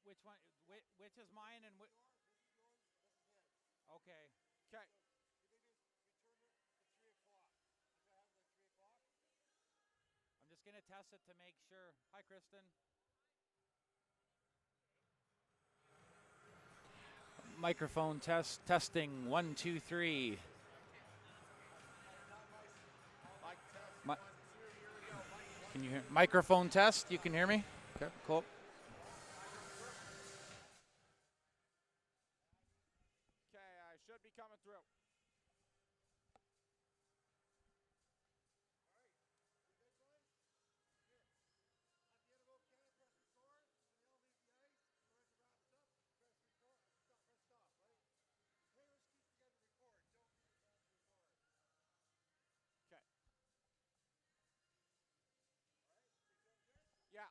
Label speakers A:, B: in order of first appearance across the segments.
A: Which one? Which is mine and which?
B: This is yours. This is his.
A: Okay.
B: Okay. You maybe return it at 3 o'clock. I'm gonna have it at 3 o'clock.
A: I'm just gonna test it to make sure. Hi, Kristen. Microphone testing 1 2 3. Can you hear? Microphone test. You can hear me? Okay, cool.
B: Okay, I should be coming through. Yeah.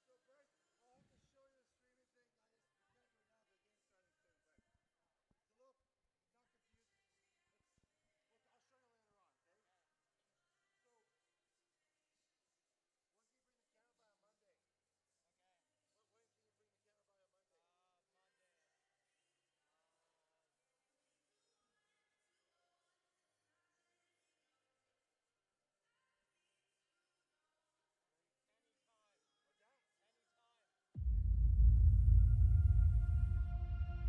B: So Bryce, I'll have to show you the streaming thing. You can't do it now, but the game's starting soon. But it's a little not confusing. I'll show you later on, okay? So when can you bring the camera by on Monday? Okay. When can you bring the camera by on Monday? Monday.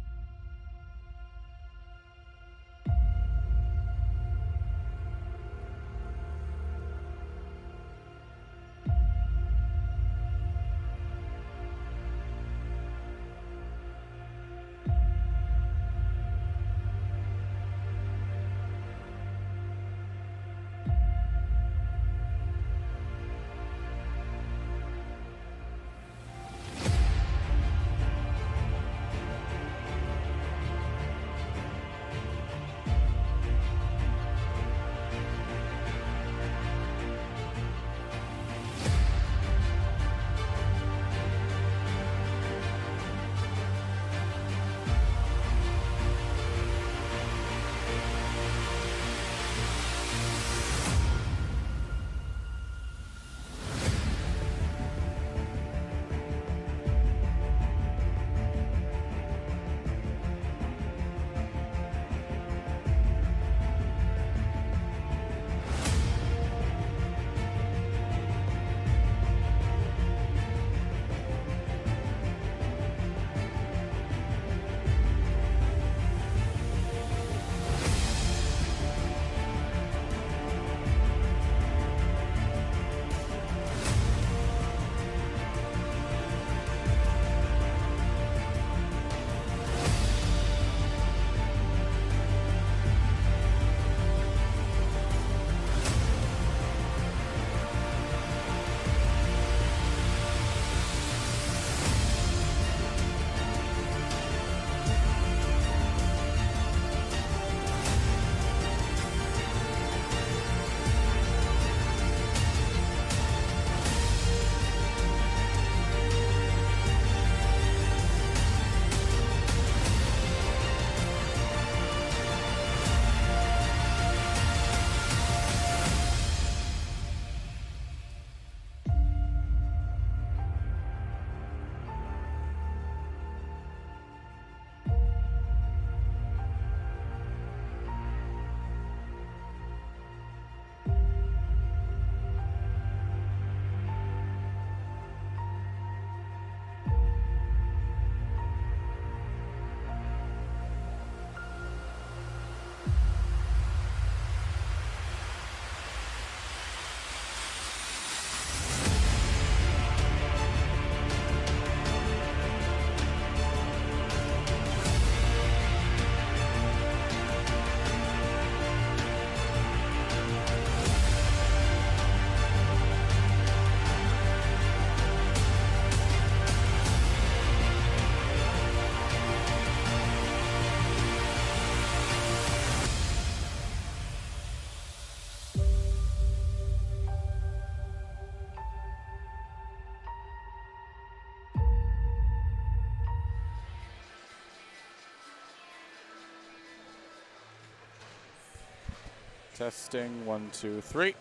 C: Testing 1 2 3.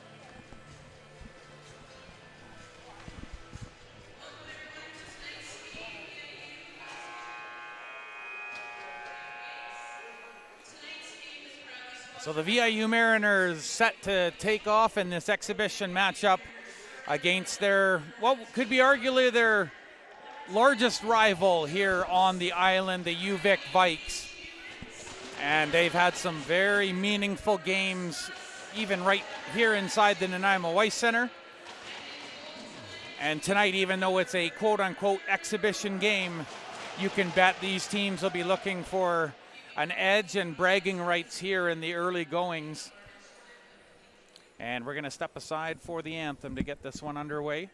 A: So the VIU Mariners set to take off in this exhibition matchup against their, what could be arguably their largest rival here on the island, the UVic Vikes. And they've had some very meaningful games, even right here inside the Nanaimo Ice Center. And tonight, even though it's a quote-unquote exhibition game, you can bet these teams will be looking for an edge and bragging rights here in the early goings. And we're going to step aside for the anthem to get this one underway.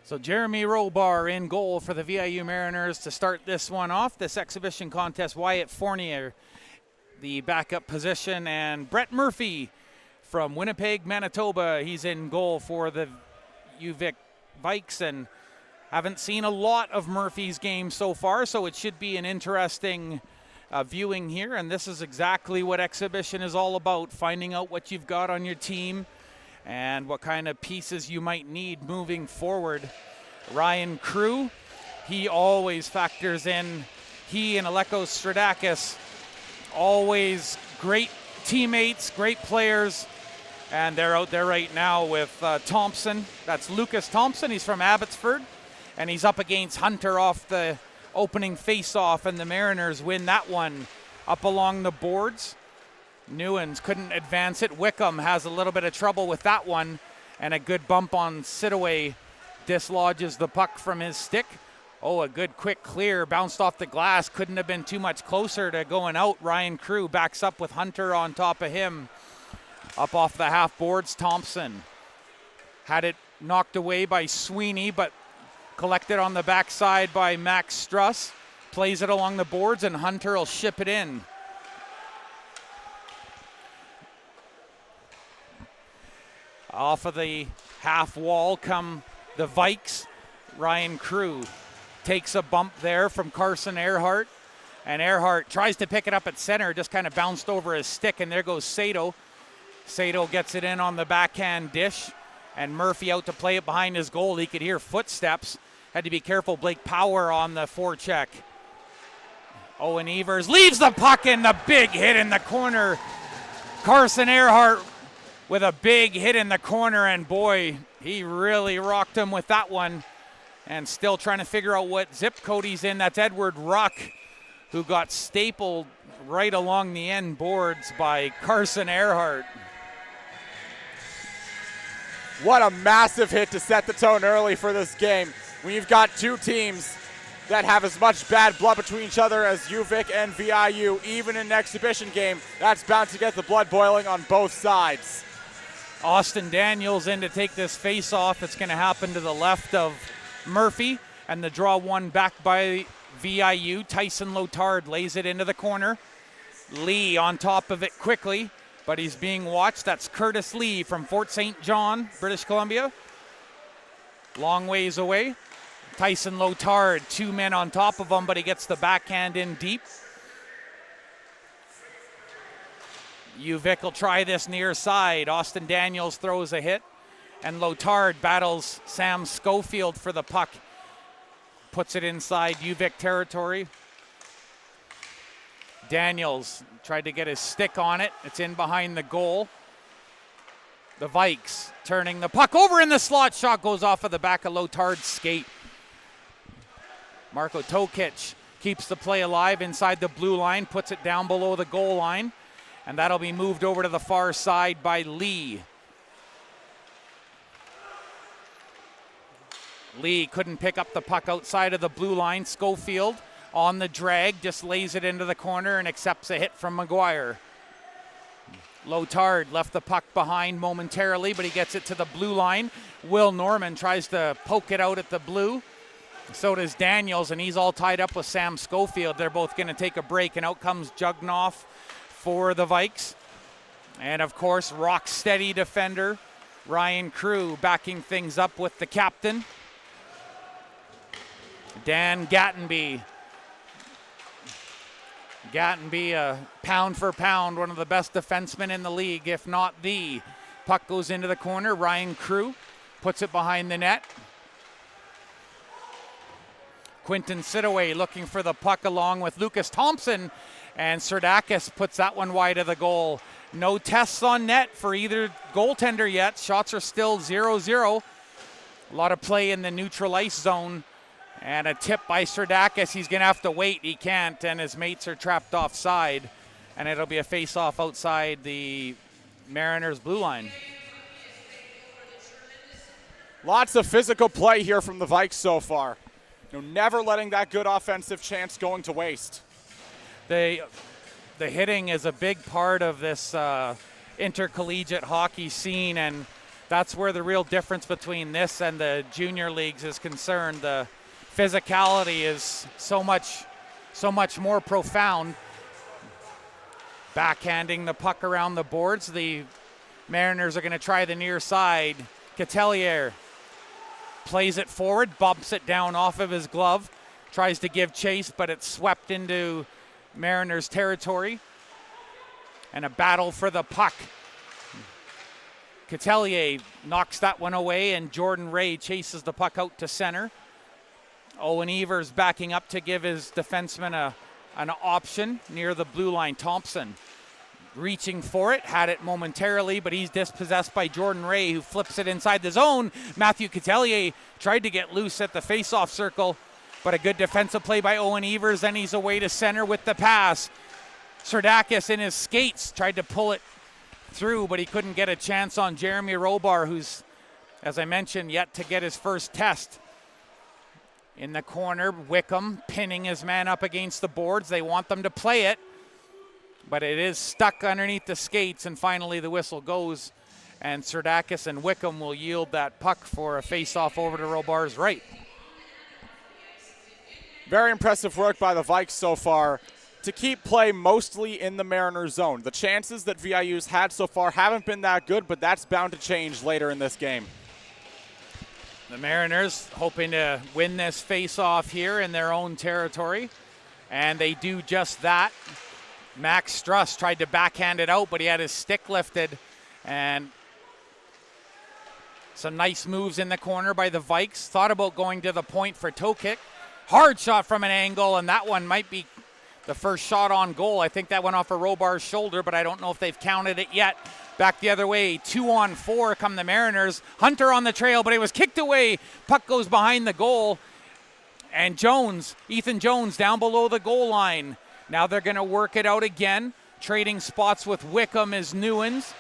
A: So Jeremy Robar in goal for the VIU Mariners to start this one off, this exhibition contest. Wyatt Fournier, the backup position, and Brett Murphy from Winnipeg, Manitoba. He's in goal for the UVic Vikes, and haven't seen a lot of Murphy's game so far, so it should be an interesting viewing here. And this is exactly what exhibition is all about, finding out what you've got on your team and what kind of pieces you might need moving forward. Ryan Crew, he always factors in. He and Aleko Stradakis, always great teammates, great players, and they're out there right now with Thompson. That's Lucas Thompson. He's from Abbotsford, and he's up against Hunter off the opening face-off, and the Mariners win that one up along the boards. Newens couldn't advance it. Wickham has a little bit of trouble with that one, and a good bump on Sidaway dislodges the puck from his stick. Oh, a good quick clear, bounced off the glass. Couldn't have been too much closer to going out. Ryan Crew backs up with Hunter on top of him. Up off the half boards, Thompson had it knocked away by Sweeney, but collected on the backside by Max Struss. Plays it along the boards, and Hunter will ship it in. Off of the half wall come the Vikes. Ryan Crew takes a bump there from Carson Earhart, and Earhart tries to pick it up at center, just kind of bounced over his stick, and there goes Sato. Sato gets it in on the backhand dish, and Murphy out to play it behind his goal. He could hear footsteps. Had to be careful. Blake Power on the forecheck. Owen Evers leaves the puck in, the big hit in the corner. Carson Earhart with a big hit in the corner, and boy, he really rocked him with that one. And still trying to figure out what zip code he's in. That's Edward Ruck, who got stapled right along the end boards by Carson Earhart.
C: What a massive hit to set the tone early for this game. When you've got two teams that have as much bad blood between each other as UVic and VIU, even in an exhibition game, that's bound to get the blood boiling on both sides.
A: Austin Daniels in to take this face off. It's going to happen to the left of Murphy, and the draw one back by VIU. Tyson Lotard lays it into the corner. Lee on top of it quickly, but he's being watched. That's Curtis Lee from Fort St. John, British Columbia. Long ways away. Tyson Lotard, 2 men on top of him, but he gets the backhand in deep. UVic will try this near side. Austin Daniels throws a hit, and Lotard battles Sam Schofield for the puck. Puts it inside UVic territory. Daniels tried to get his stick on it. It's in behind the goal. The Vikes turning the puck over in the slot. Shot goes off of the back of Lotard's skate. Marko Tokic keeps the play alive inside the blue line, puts it down below the goal line, and that'll be moved over to the far side by Lee. Lee couldn't pick up the puck outside of the blue line. Schofield on the drag, just lays it into the corner and accepts a hit from McGuire. Lotard left the puck behind momentarily, but he gets it to the blue line. Will Norman tries to poke it out at the blue. So does Daniels, and he's all tied up with Sam Schofield. They're both going to take a break, and out comes Jugnoff for the Vikes. And, of course, rock-steady defender Ryan Crew backing things up with the captain. Dan Gattenby. Gattenby, pound for pound, one of the best defensemen in the league, if not the. Puck goes into the corner. Ryan Crew puts it behind the net. Quinton Sidaway looking for the puck along with Lucas Thompson, and Serdakis puts that one wide of the goal. No tests on net for either goaltender yet. Shots are still 0-0. A lot of play in the neutral ice zone, and a tip by Serdakis. He's going to have to wait. He can't, and his mates are trapped offside, and it'll be a face-off outside the Mariners' blue line.
C: Lots of physical play here from the Vikes so far. Never letting that good offensive chance going to waste.
A: The hitting is a big part of this intercollegiate hockey scene, and that's where the real difference between this and the junior leagues is concerned. The physicality is so much more profound. Backhanding the puck around the boards. The Mariners are going to try the near side. Catelier plays it forward, bumps it down off of his glove, tries to give chase, but it's swept into Mariners territory. And a battle for the puck. Catelier knocks that one away, and Jordan Ray chases the puck out to center. Owen Evers backing up to give his defenseman an option near the blue line. Thompson reaching for it, had it momentarily, but he's dispossessed by Jordan Ray, who flips it inside the zone. Matthew Catelier tried to get loose at the face-off circle, but a good defensive play by Owen Evers, then he's away to center with the pass. Serdakis in his skates tried to pull it through, but he couldn't get a chance on Jeremy Robar, who's, as I mentioned, yet to get his first test. In the corner, Wickham pinning his man up against the boards. They want them to play it, but it is stuck underneath the skates, and finally the whistle goes, and Serdakis and Wickham will yield that puck for a face-off over to Robar's right.
C: Very impressive work by the Vikes so far to keep play mostly in the Mariners zone. The chances that VIU's had so far haven't been that good, but that's bound to change later in this game.
A: The Mariners hoping to win this face-off here in their own territory, and they do just that. Max Struss tried to backhand it out, but he had his stick lifted, and some nice moves in the corner by the Vikes. Thought about going to the point for toe kick. Hard shot from an angle, and that one might be the first shot on goal. I think that went off of Robar's shoulder, but I don't know if they've counted it yet. Back the other way, 2-on-4 come the Mariners. Hunter on the trail, but it was kicked away. Puck goes behind the goal, and Jones, Ethan Jones, down below the goal line. Now they're going to work it out again. Trading spots with Wickham is Newens.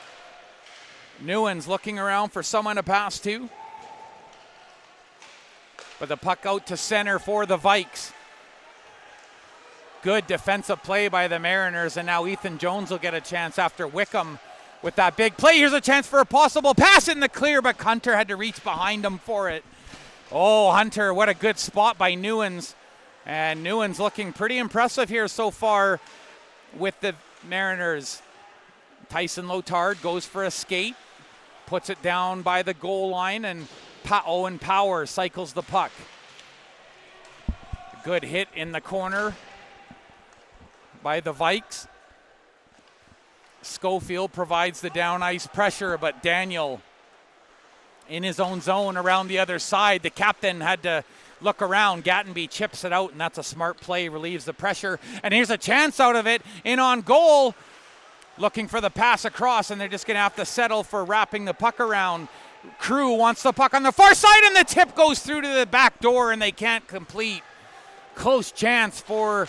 A: Newens looking around for someone to pass to. But the puck out to center for the Vikes. Good defensive play by the Mariners, and now Ethan Jones will get a chance after Wickham with that big play. Here's a chance for a possible pass in the clear, but Hunter had to reach behind him for it. Oh, Hunter, what a good spot by Newens. And Newens looking pretty impressive here so far with the Mariners. Tyson Lotard goes for a skate, puts it down by the goal line, and Owen Power cycles the puck. Good hit in the corner by the Vikes. Schofield provides the down ice pressure, but Daniel in his own zone around the other side. The captain had to look around. Gattenby chips it out, and that's a smart play, relieves the pressure. And here's a chance out of it, in on goal. Looking for the pass across, and they're just going to have to settle for wrapping the puck around. Crew wants the puck on the far side, and the tip goes through to the back door, and they can't complete. Close chance for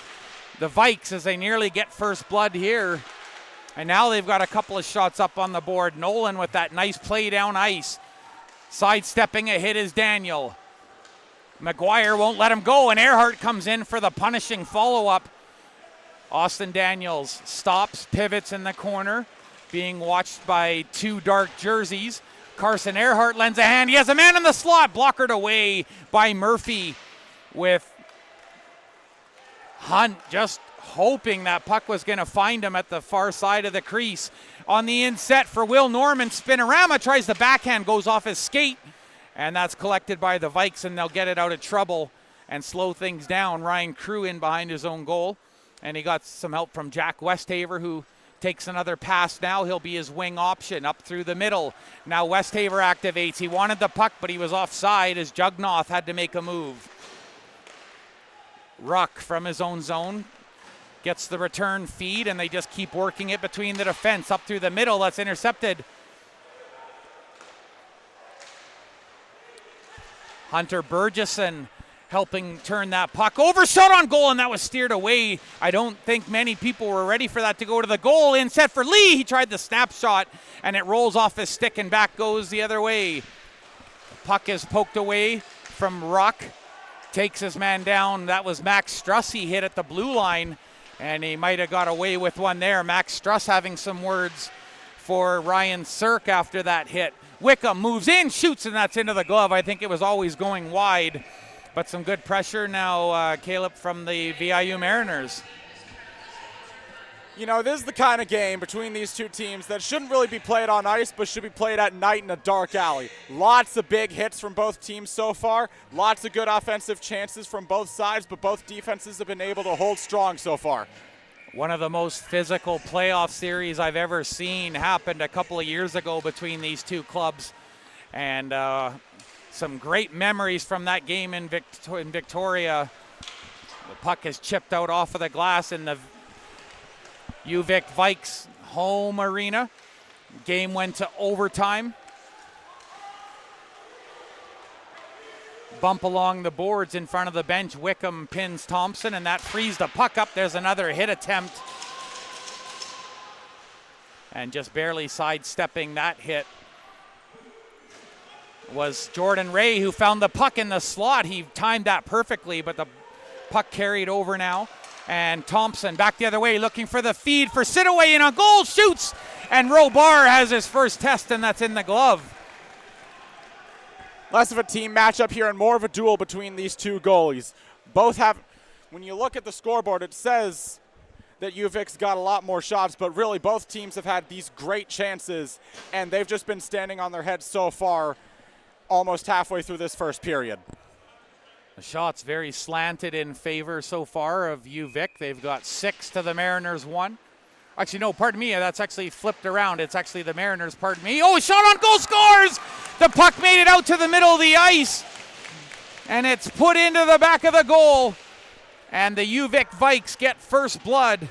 A: the Vikes as they nearly get first blood here. And now they've got a couple of shots up on the board. Nolan with that nice play down ice. Sidestepping a hit is Daniel. McGuire won't let him go, and Earhart comes in for the punishing follow-up. Austin Daniels stops, pivots in the corner, being watched by two dark jerseys. Carson Earhart lends a hand. He has a man in the slot, blockered away by Murphy, with Hunt just hoping that puck was going to find him at the far side of the crease. On the inset for Will Norman, Spinorama tries the backhand, goes off his skate, and that's collected by the Vikes, and they'll get it out of trouble and slow things down. Ryan Crew in behind his own goal, and he got some help from Jack Westhaver, who takes another pass now. He'll be his wing option up through the middle. Now Westhaver activates. He wanted the puck, but he was offside as Jugnoth had to make a move. Ruck from his own zone gets the return feed, and they just keep working it between the defense up through the middle. That's intercepted. Hunter Burgesson helping turn that puck over, shot on goal, and that was steered away. I don't think many people were ready for that to go to the goal. In set for Lee, he tried the snapshot, and it rolls off his stick and back goes the other way. Puck is poked away from Ruck, takes his man down. That was Max Struss he hit at the blue line, and he might have got away with one there. Max Struss having some words for Ryan Cirk after that hit. Wickham moves in, shoots, and that's into the glove. I think it was always going wide, but some good pressure now, Caleb, from the VIU Mariners.
C: You know, this is the kind of game between these two teams that shouldn't really be played on ice, but should be played at night in a dark alley. Lots of big hits from both teams so far. Lots of good offensive chances from both sides, but both defenses have been able to hold strong so far.
A: One of the most physical playoff series I've ever seen happened a couple of years ago between these two clubs. And some great memories from that game in Victoria. The puck is chipped out off of the glass in the UVic Vikes home arena. Game went to overtime. Bump along the boards in front of the bench. Wickham pins Thompson, and that frees the puck up. There's another hit attempt. And just barely sidestepping that hit was Jordan Ray, who found the puck in the slot. He timed that perfectly, but the puck carried over now. And Thompson back the other way, looking for the feed for Sidaway, and a goal, shoots, and Robar has his first test, and that's in the glove.
C: Less of a team matchup here and more of a duel between these two goalies. Both have, when you look at the scoreboard, it says that UVic's got a lot more shots, but really both teams have had these great chances, and they've just been standing on their heads so far, almost halfway through this first period.
A: The shot's very slanted in favor so far of UVic. They've got 6 to the Mariners 1. Actually, no, pardon me. That's actually flipped around. It's actually the Mariners, pardon me. Oh, shot on goal, scores! The puck made it out to the middle of the ice, and it's put into the back of the goal. And the UVic Vikes get first blood.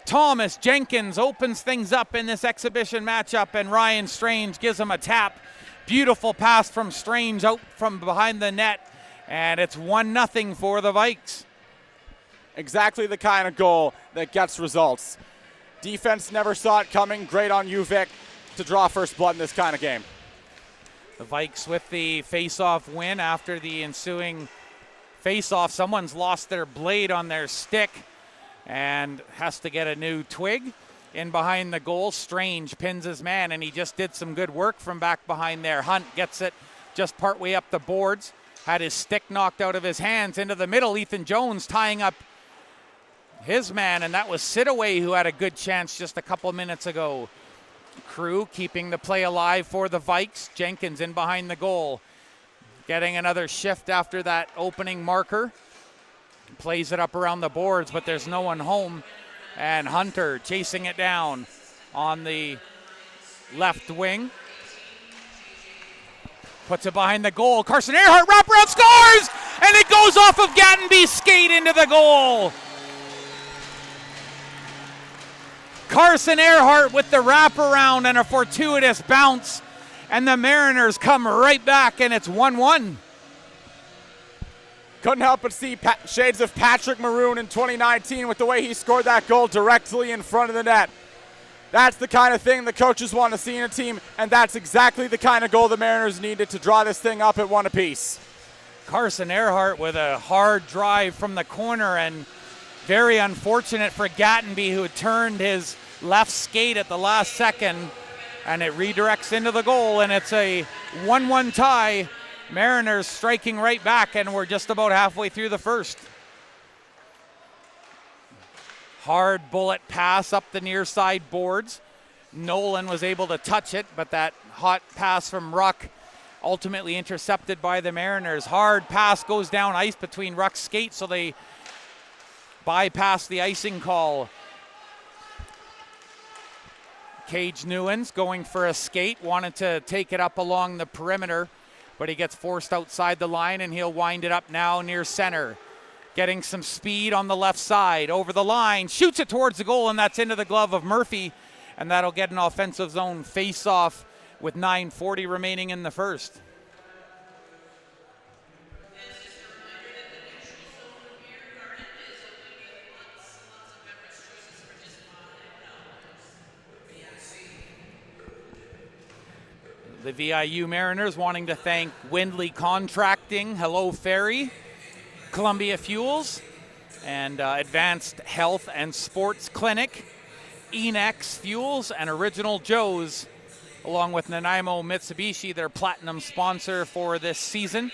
A: Thomas Jenkins opens things up in this exhibition matchup, and Ryan Strange gives him a tap. Beautiful pass from Strange out from behind the net, and it's 1-0 for the Vikes.
C: Exactly the kind of goal that gets results. Defense never saw it coming. Great on UVic to draw first blood in this kind of game.
A: The Vikes with the face-off win after the ensuing face-off. Someone's lost their blade on their stick and has to get a new twig. In behind the goal, Strange pins his man, and he just did some good work from back behind there. Hunt gets it just partway up the boards, had his stick knocked out of his hands into the middle. Ethan Jones tying up his man, and that was Sidaway who had a good chance just a couple minutes ago. Crew keeping the play alive for the Vikes. Jenkins in behind the goal. getting another shift after that opening marker. Plays it up around the boards, but there's no one home. And Hunter chasing it down on the left wing. Puts it behind the goal. Carson Earhart wraparound scores! And it goes off of Gattenby's skate into the goal. Carson Earhart with the wraparound and a fortuitous bounce. And the Mariners come right back, and it's 1-1.
C: Couldn't help but see shades of Patrick Maroon in 2019 with the way he scored that goal directly in front of the net. That's the kind of thing the coaches want to see in a team, and that's exactly the kind of goal the Mariners needed to draw this thing up at 1 apiece.
A: Carson Earhart with a hard drive from the corner, and very unfortunate for Gattenby, who had turned his left skate at the last second, and it redirects into the goal, and it's a 1-1 tie. Mariners striking right back, and we're just about halfway through the first. Hard bullet pass up the near side boards. Nolan was able to touch it, but that hot pass from Ruck ultimately intercepted by the Mariners. Hard pass goes down ice between Ruck's skates, so they bypass the icing call. Cage Newens going for a skate, wanted to take it up along the perimeter, but he gets forced outside the line, and he'll wind it up now near center. Getting some speed on the left side, over the line, shoots it towards the goal, and that's into the glove of Murphy, and that'll get an offensive zone face-off with 9:40 remaining in the first. The VIU Mariners wanting to thank Windley Contracting, Hello Ferry, Columbia Fuels, and Advanced Health and Sports Clinic, Enex Fuels, and Original Joe's, along with Nanaimo Mitsubishi, their platinum sponsor for this season.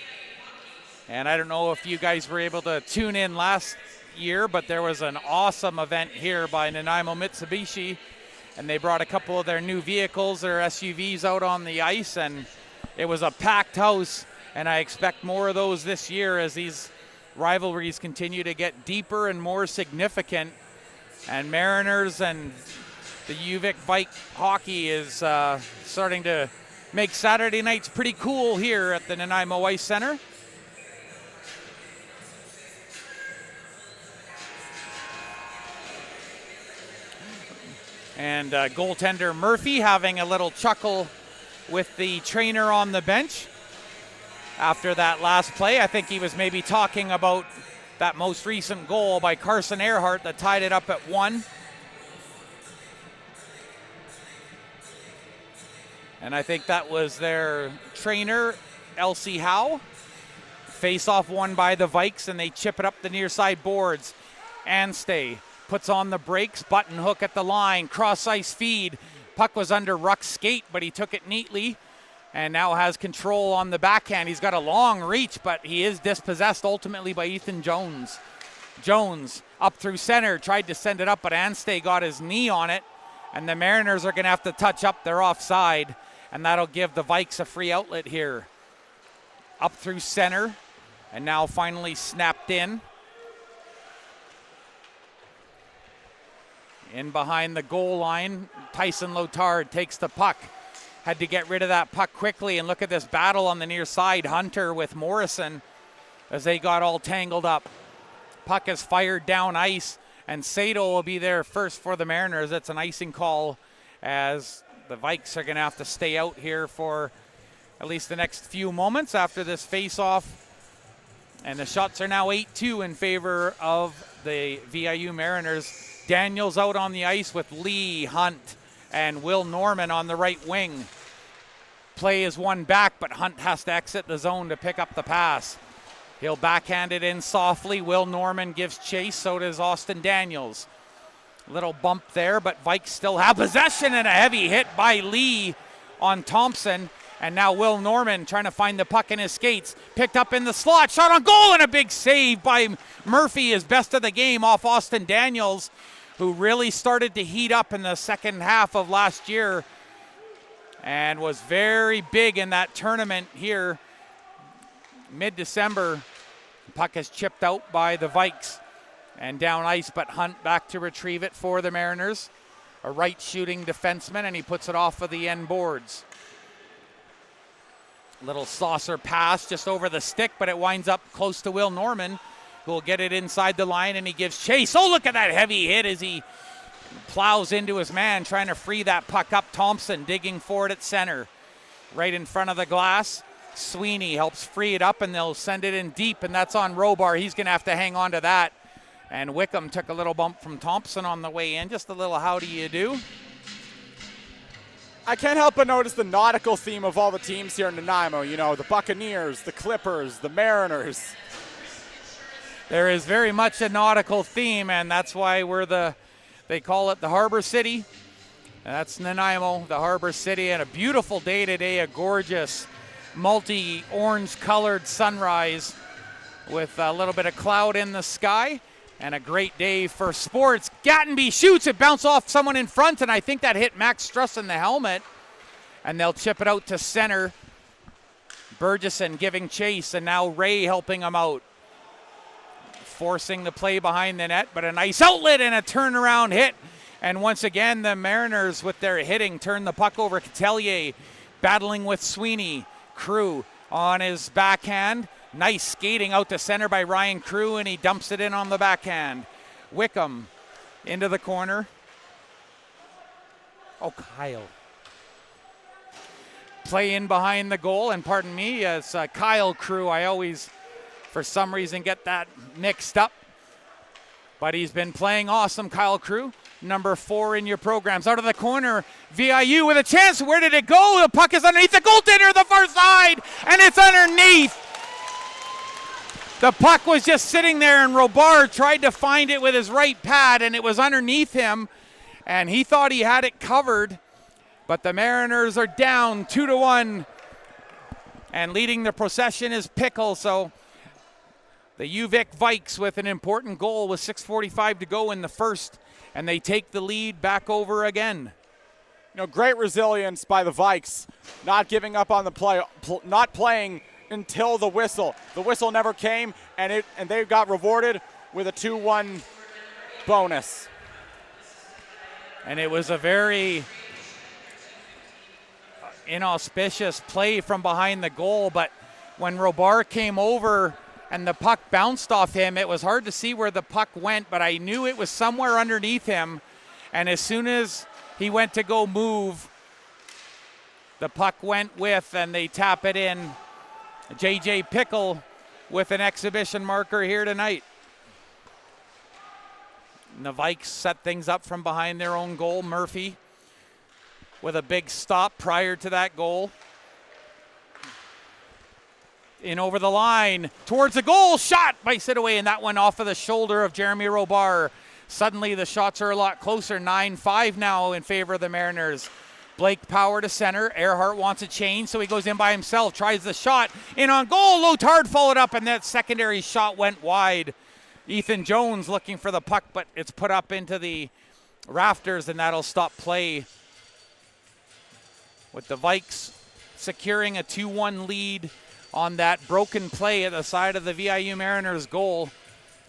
A: And I don't know if you guys were able to tune in last year, but there was an awesome event here by Nanaimo Mitsubishi, and they brought a couple of their new vehicles, their SUVs, out on the ice, and it was a packed house, and I expect more of those this year as these rivalries continue to get deeper and more significant. And Mariners and the UVic Vike hockey is starting to make Saturday nights pretty cool here at the Nanaimo Ice Center. And goaltender Murphy having a little chuckle with the trainer on the bench after that last play. I think he was maybe talking about that most recent goal by Carson Earhart that tied it up at 1. And I think that was their trainer, Elsie Howe. Face-off won by the Vikes, and they chip it up the near side boards. Anstey puts on the brakes, button hook at the line, cross-ice feed. Puck was under Ruck's skate, but he took it neatly and now has control on the backhand. He's got a long reach, but he is dispossessed ultimately by Ethan Jones. Jones up through center, tried to send it up, but Anstey got his knee on it, and the Mariners are going to have to touch up. They're offside, and that'll give the Vikes a free outlet here. Up through center, and now finally snapped in. In behind the goal line, Tyson Lotard takes the puck. Had to get rid of that puck quickly, and look at this battle on the near side. Hunter with Morrison as they got all tangled up. Puck is fired down ice, and Sato will be there first for the Mariners. That's an icing call, as the Vikes are going to have to stay out here for at least the next few moments after this face-off. And the shots are now 8-2 in favor of the VIU Mariners. Daniels out on the ice with Lee, Hunt, and Will Norman on the right wing. Play is one back, but Hunt has to exit the zone to pick up the pass. He'll backhand it in softly. Will Norman gives chase, so does Austin Daniels. Little bump there, but Vikes still have possession, and a heavy hit by Lee on Thompson. And now Will Norman trying to find the puck in his skates. Picked up in the slot, shot on goal, and a big save by Murphy, his best of the game off Austin Daniels, who really started to heat up in the second half of last year and was very big in that tournament here mid-December. Puck is chipped out by the Vikes and down ice, but Hunt back to retrieve it for the Mariners. A right shooting defenseman, and he puts it off of the end boards. Little saucer pass just over the stick, but it winds up close to Will Norman, who will get it inside the line, and he gives chase. Oh, look at that heavy hit as he plows into his man, trying to free that puck up. Thompson digging for it at center, right in front of the glass. Sweeney helps free it up, and they'll send it in deep, and that's on Robar. He's going to have to hang on to that. And Wickham took a little bump from Thompson on the way in. Just a little how do you do.
C: I can't help but notice the nautical theme of all the teams here in Nanaimo. You know, the Buccaneers, the Clippers, the Mariners.
A: There is very much a nautical theme, and that's why they call it the Harbor City. And that's Nanaimo, the Harbor City, and a beautiful day today, a gorgeous multi-orange colored sunrise with a little bit of cloud in the sky. And a great day for sports. Gattenby shoots, it bounced off someone in front, and I think that hit Max Struss in the helmet. And they'll chip it out to center. Burgesson giving chase, and now Ray helping him out. Forcing the play behind the net, but a nice outlet and a turnaround hit. And once again, the Mariners with their hitting turn the puck over. Catelier battling with Sweeney. Crew on his backhand. Nice skating out to center by Ryan Crew, and he dumps it in on the backhand. Wickham into the corner. Oh, Kyle. Play in behind the goal, and pardon me, it's Kyle Crew. I always, for some reason, get that mixed up. But he's been playing awesome, Kyle Crew. Number 4 in your programs. Out of the corner, VIU with a chance. Where did it go? The puck is underneath the goaltender, the far side, and it's underneath. The puck was just sitting there, and Robar tried to find it with his right pad, and it was underneath him, and he thought he had it covered. But the Mariners are down 2-1, and leading the procession is Pickle. So the UVic Vikes with an important goal with 6:45 to go in the first, and they take the lead back over again.
C: You know, great resilience by the Vikes, not giving up on the play, not playing until the whistle. The whistle never came, and they got rewarded with a 2-1 bonus.
A: And it was a very inauspicious play from behind the goal, but when Robar came over and the puck bounced off him, it was hard to see where the puck went, but I knew it was somewhere underneath him. And as soon as he went to go move, the puck went with, and they tap it in. JJ Pickle with an exhibition marker here tonight. And the Vikes set things up from behind their own goal. Murphy with a big stop prior to that goal. In over the line, towards the goal, shot by Sidaway, and that one off of the shoulder of Jeremy Robar. Suddenly the shots are a lot closer, 9-5 now in favor of the Mariners. Blake Power to center. Earhart wants a change, so he goes in by himself, tries the shot, in on goal. Lotard followed up, and that secondary shot went wide. Ethan Jones looking for the puck, but it's put up into the rafters, and that'll stop play. With the Vikes securing a 2-1 lead on that broken play at the side of the VIU Mariners goal,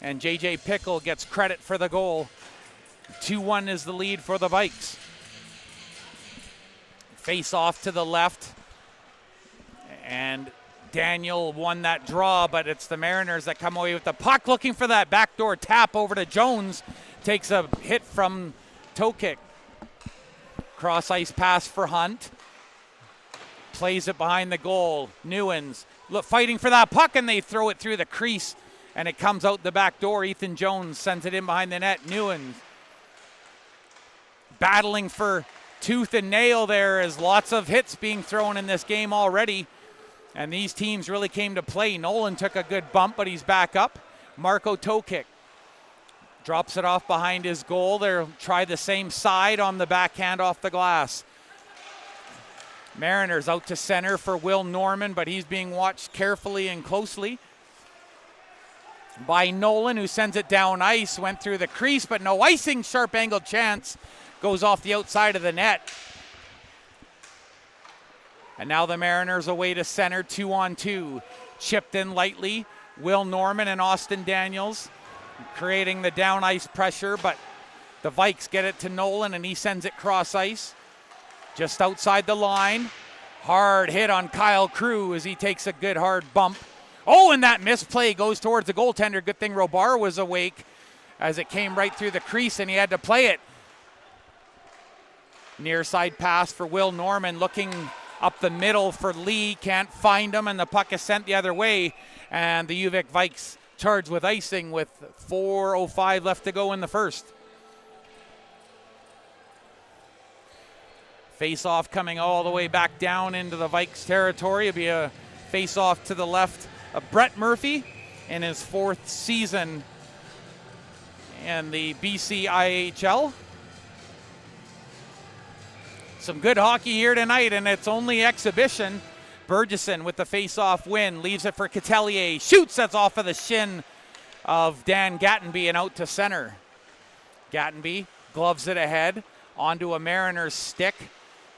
A: and JJ Pickle gets credit for the goal. 2-1 is the lead for the Vikes. Face off to the left, and Daniel won that draw, but it's the Mariners that come away with the puck, looking for that backdoor tap over to Jones. Takes a hit from toe kick. Cross ice pass for Hunt. Plays it behind the goal. Newens fighting for that puck, and they throw it through the crease, and it comes out the back door. Ethan Jones sends it in behind the net. Newens battling for tooth and nail there, as lots of hits being thrown in this game already, and these teams really came to play. Nolan took a good bump, but he's back up. Marco toe kick. Drops it off behind his goal. They'll try the same side on the backhand off the glass. Mariners out to center for Will Norman, but he's being watched carefully and closely by Nolan, who sends it down ice. Went through the crease, but no icing. Sharp angled chance. Goes off the outside of the net. And now the Mariners away to center, 2-on-2. chipped in lightly. Will Norman and Austin Daniels creating the down ice pressure, but the Vikes get it to Nolan and he sends it cross ice. Just outside the line. Hard hit on Kyle Crew as he takes a good hard bump. Oh, and that misplay goes towards the goaltender. Good thing Robar was awake as it came right through the crease and he had to play it. Near side pass for Will Norman, looking up the middle for Lee. Can't find him, and the puck is sent the other way. And the UVic Vikes charged with icing with 4:05 left to go in the first. Face-off coming all the way back down into the Vikes territory. It'll be a face-off to the left of Brett Murphy in his 4th season in the BCIHL. Some good hockey here tonight, and it's only exhibition. Burgesson with the face-off win, leaves it for Catelier. Shoots, that's off of the shin of Dan Gattenby and out to center. Gattenby gloves it ahead onto a Mariners stick.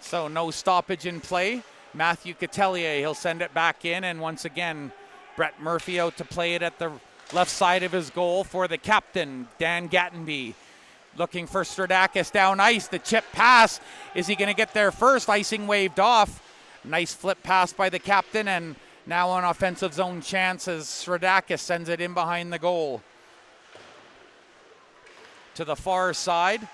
A: So no stoppage in play. Matthew Catelier, he'll send it back in, and once again, Brett Murphy out to play it at the left side of his goal for the captain, Dan Gattenby. Looking for Stradakis down ice. The chip pass. Is he going to get there first? Icing waved off. Nice flip pass by the captain, and now an offensive zone chance as Stradakis sends it in behind the goal. To the far side.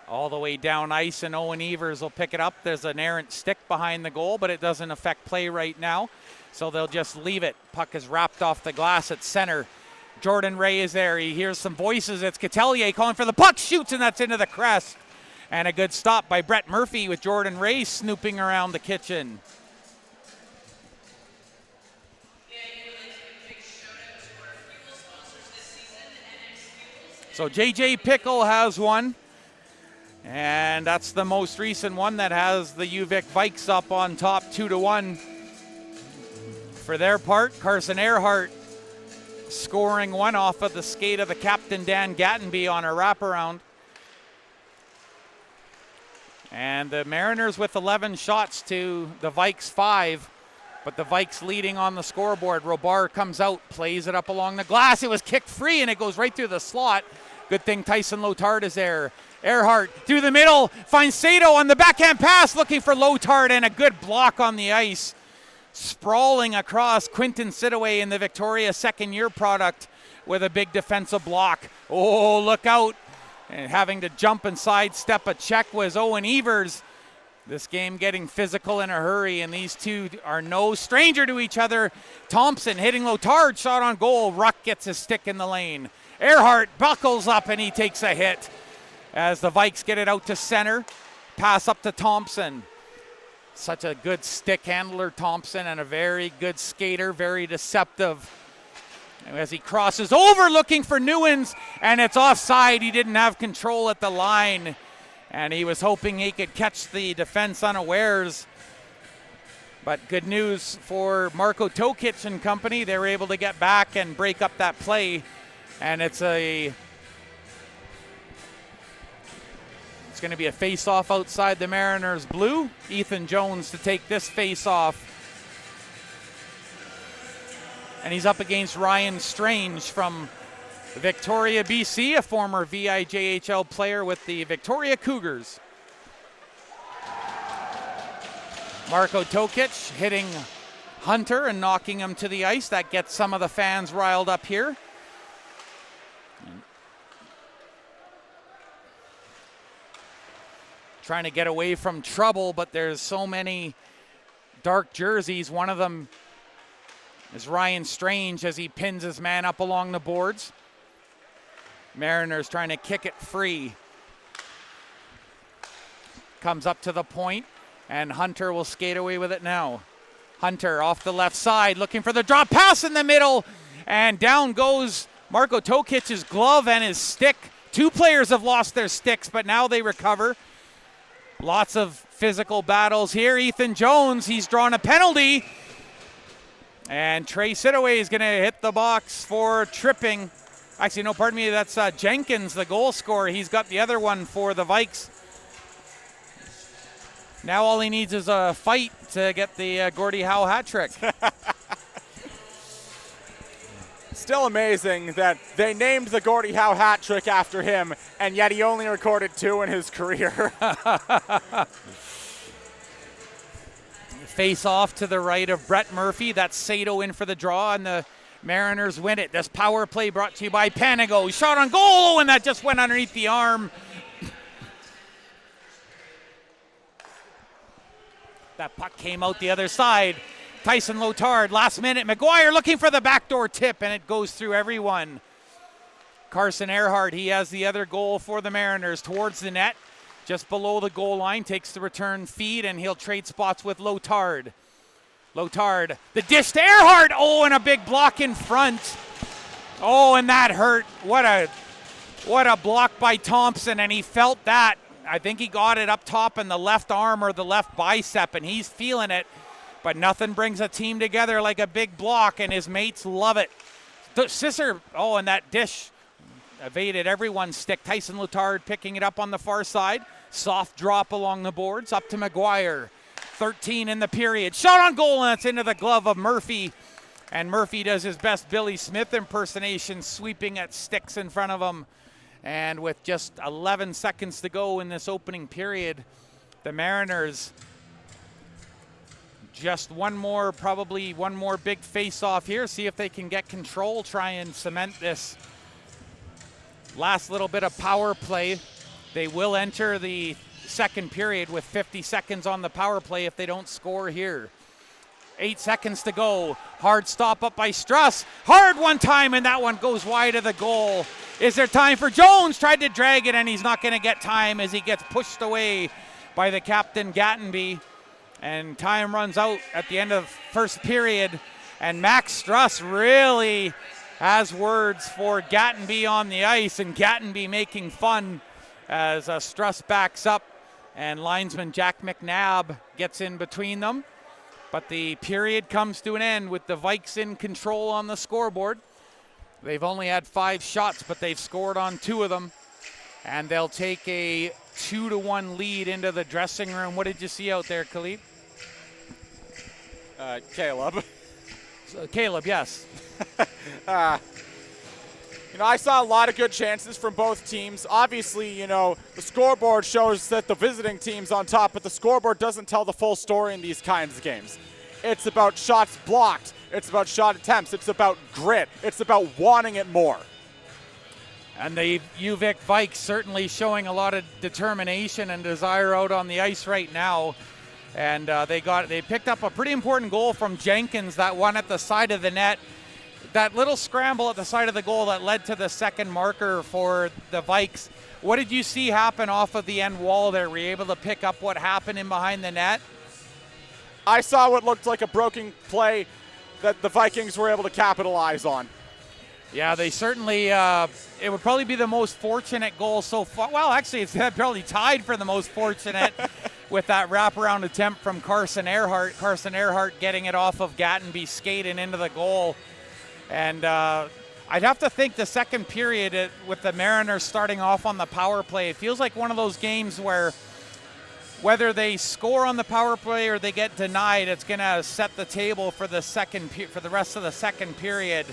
A: All the way down ice, and Owen Evers will pick it up. There's an errant stick behind the goal, but it doesn't affect play right now. So they'll just leave it. Puck is wrapped off the glass at center. Jordan Ray is there. He hears some voices. It's Catelier calling for the puck. Shoots, and that's into the crest. And a good stop by Brett Murphy with Jordan Ray snooping around the kitchen. So JJ Pickle has one. And that's the most recent one that has the UVic Vikes up on top 2-1. For their part, Carson Earhart scoring one off of the skate of the captain, Dan Gattenby, on a wraparound. And the Mariners with 11 shots to the Vikes 5, but the Vikes leading on the scoreboard. Robar comes out, plays it up along the glass. It was kicked free, and it goes right through the slot. Good thing Tyson Lotard is there. Earhart through the middle, finds Sato on the backhand pass, looking for Lotard, and a good block on the ice. Sprawling across, Quinton Sidaway in the Victoria second-year product with a big defensive block. Oh, look out. And having to jump and sidestep a check was Owen Evers. This game getting physical in a hurry, and these two are no stranger to each other. Thompson hitting Lotard, shot on goal. Ruck gets his stick in the lane. Earhart buckles up, and he takes a hit as the Vikes get it out to center. Pass up to Thompson. Such a good stick handler, Thompson, and a very good skater, very deceptive. As he crosses over looking for Newens, and it's offside. He didn't have control at the line, and he was hoping he could catch the defense unawares. But good news for Marco Tokic and company. They were able to get back and break up that play, and it's going to be a face-off outside the Mariners blue. Ethan Jones to take this face-off. And he's up against Ryan Strange from Victoria, BC, a former VIJHL player with the Victoria Cougars. Marco Tokic hitting Hunter and knocking him to the ice. That gets some of the fans riled up here. Trying to get away from trouble, but there's so many dark jerseys. One of them is Ryan Strange as he pins his man up along the boards. Mariners trying to kick it free. Comes up to the point, and Hunter will skate away with it now. Hunter off the left side, looking for the drop pass in the middle, and down goes Marco Tokic's glove and his stick. Two players have lost their sticks, but now they recover. Lots of physical battles here. Ethan Jones, he's drawn a penalty. And Trey Sidaway is going to hit the box for tripping. Actually, no, pardon me, that's Jenkins, the goal scorer. He's got the other one for the Vikes. Now all he needs is a fight to get the Gordie Howe hat trick.
C: Still amazing that they named the Gordie Howe hat trick after him, and yet he only recorded 2 in his career.
A: Face off to the right of Brett Murphy. That's Sato in for the draw, and the Mariners win it. This power play brought to you by Panago. Shot on goal, and that just went underneath the arm. That puck came out the other side. Tyson Lotard, last minute. McGuire looking for the backdoor tip, and it goes through everyone. Carson Earhart, he has the other goal for the Mariners towards the net. Just below the goal line, takes the return feed, and he'll trade spots with Lotard. Lotard, the dish to Earhart. Oh, and a big block in front. Oh, and that hurt. What a block by Thompson, and he felt that. I think he got it up top in the left arm or the left bicep, and he's feeling it. But nothing brings a team together like a big block, and his mates love it. Sisser, oh, and that dish evaded everyone's stick. Tyson Lotard picking it up on the far side. Soft drop along the boards, up to McGuire. 13 in the period. Shot on goal, and it's into the glove of Murphy. And Murphy does his best Billy Smith impersonation, sweeping at sticks in front of him. And with just 11 seconds to go in this opening period, the Mariners just probably one more big face-off here. See if they can get control, try and cement this last little bit of power play. They will enter the second period with 50 seconds on the power play if they don't score here. 8 seconds to go. Hard stop up by Struss. Hard one time, and that one goes wide of the goal. Is there time for Jones? Tried to drag it, and he's not going to get time as he gets pushed away by the captain, Gattenby. And time runs out at the end of first period. And Max Struss really has words for Gattenby on the ice, and Gattenby making fun as Struss backs up, and linesman Jack McNabb gets in between them. But the period comes to an end with the Vikes in control on the scoreboard. They've only had 5 shots, but they've scored on 2 of them. And they'll take a 2-1 lead into the dressing room. What did you see out there, Khalib?
C: Caleb.
A: Caleb, yes.
C: I saw a lot of good chances from both teams. Obviously, the scoreboard shows that the visiting team's on top, but the scoreboard doesn't tell the full story in these kinds of games. It's about shots blocked. It's about shot attempts. It's about grit. It's about wanting it more.
A: And the UVic Vikes certainly showing a lot of determination and desire out on the ice right now. And they picked up a pretty important goal from Jenkins, that one at the side of the net. That little scramble at the side of the goal that led to the second marker for the Vikes. What did you see happen off of the end wall there? Were you able to pick up what happened in behind the net?
C: I saw what looked like a broken play that the Vikings were able to capitalize on.
A: Yeah, they certainly, it would probably be the most fortunate goal so far. Well, actually, it's probably tied for the most fortunate with that wraparound attempt from Carson Earhart. Carson Earhart getting it off of Gattenby, skating into the goal. And I'd have to think the second period with the Mariners starting off on the power play, it feels like one of those games where whether they score on the power play or they get denied, it's going to set the table for the rest of the second period.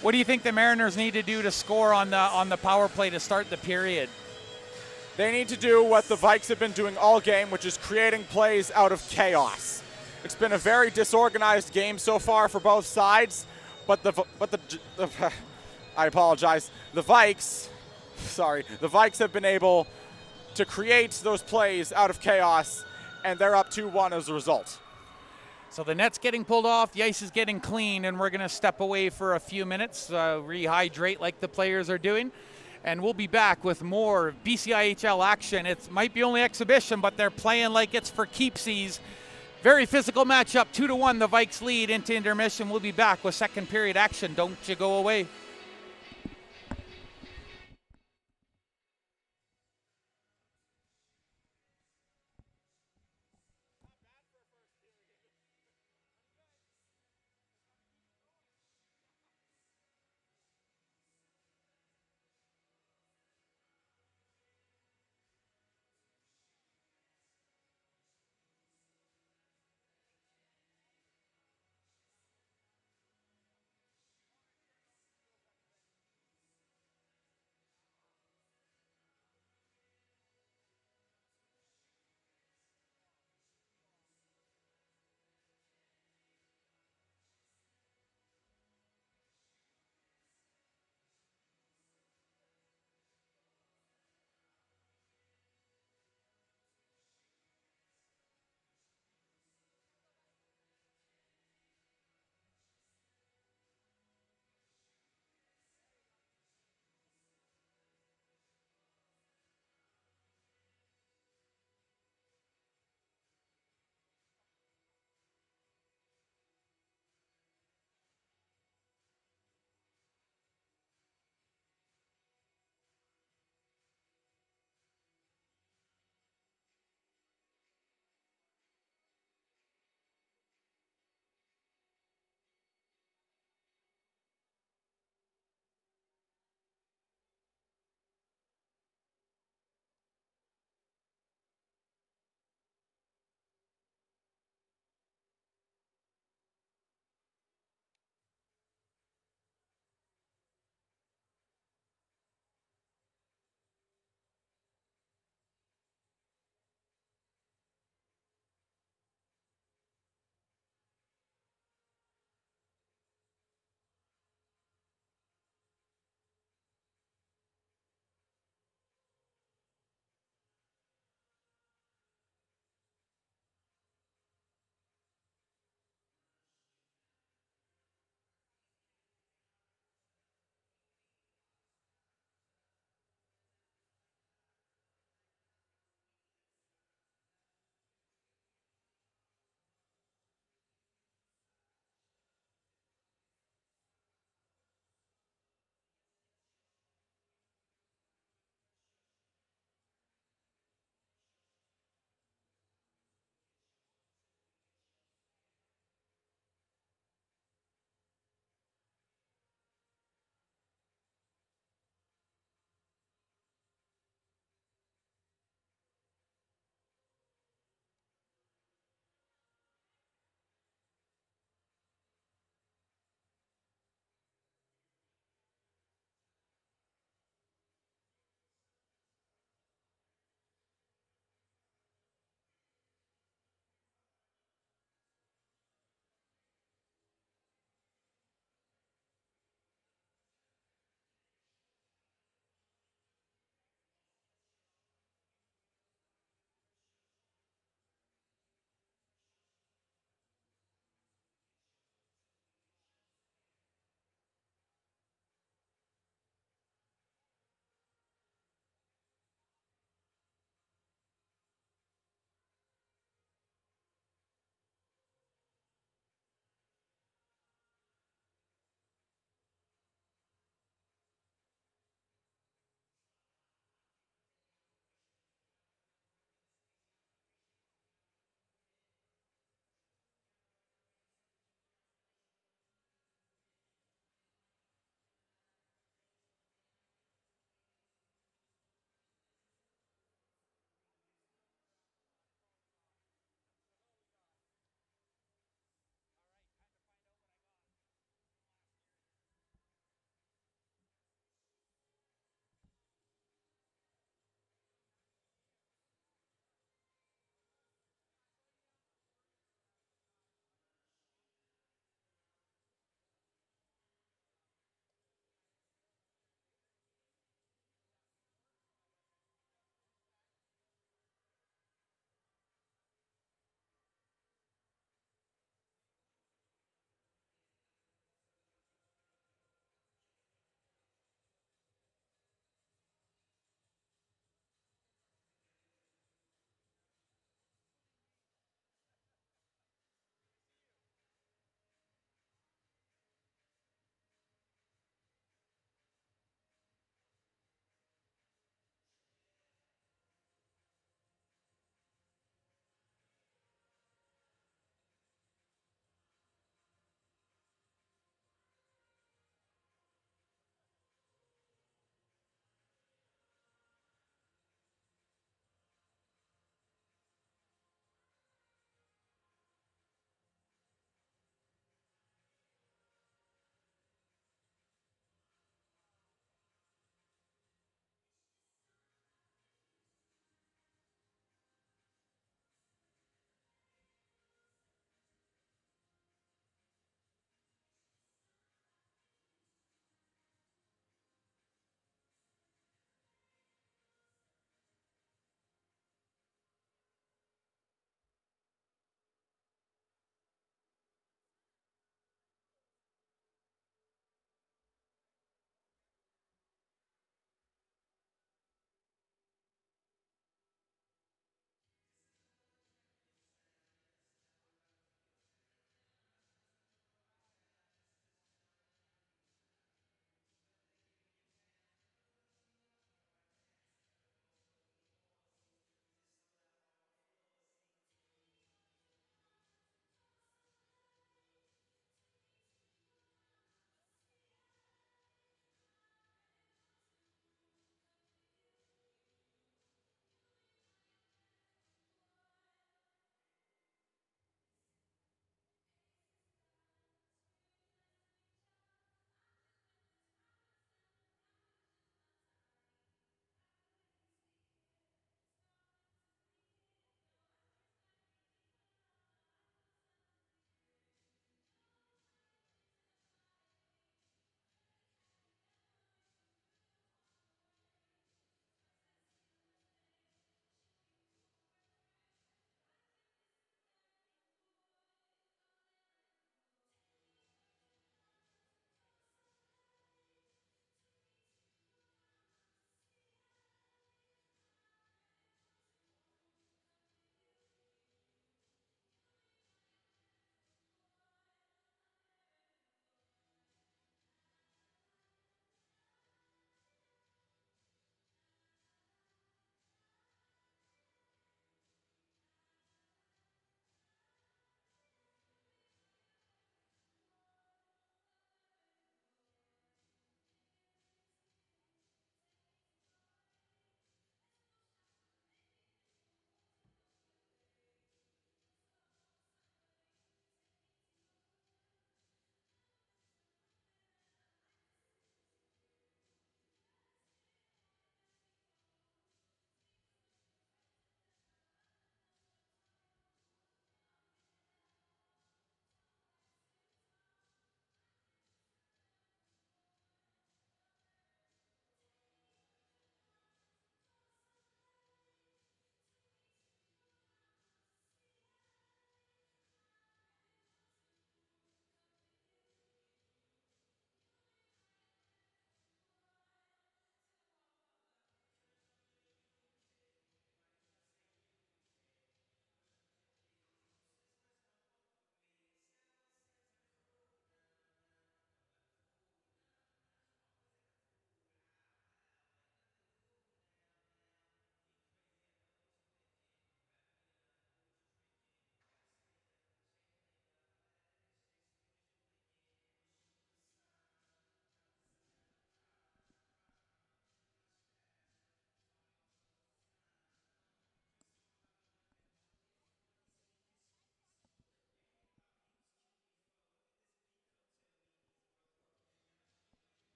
A: What do you think the Mariners need to do to score on the power play to start the period?
C: They need to do what the Vikes have been doing all game, which is creating plays out of chaos. It's been a very disorganized game so far for both sides. But I apologize. The Vikes have been able to create those plays out of chaos, and they're up 2-1 as a result.
A: So the net's getting pulled off, the ice is getting clean, and we're going to step away for a few minutes, rehydrate like the players are doing, and we'll be back with more BCIHL action. It might be only exhibition, but they're playing like it's for keepsies. Very physical matchup, 2-1, the Vikes lead into intermission. We'll be back with second period action. Don't you go away.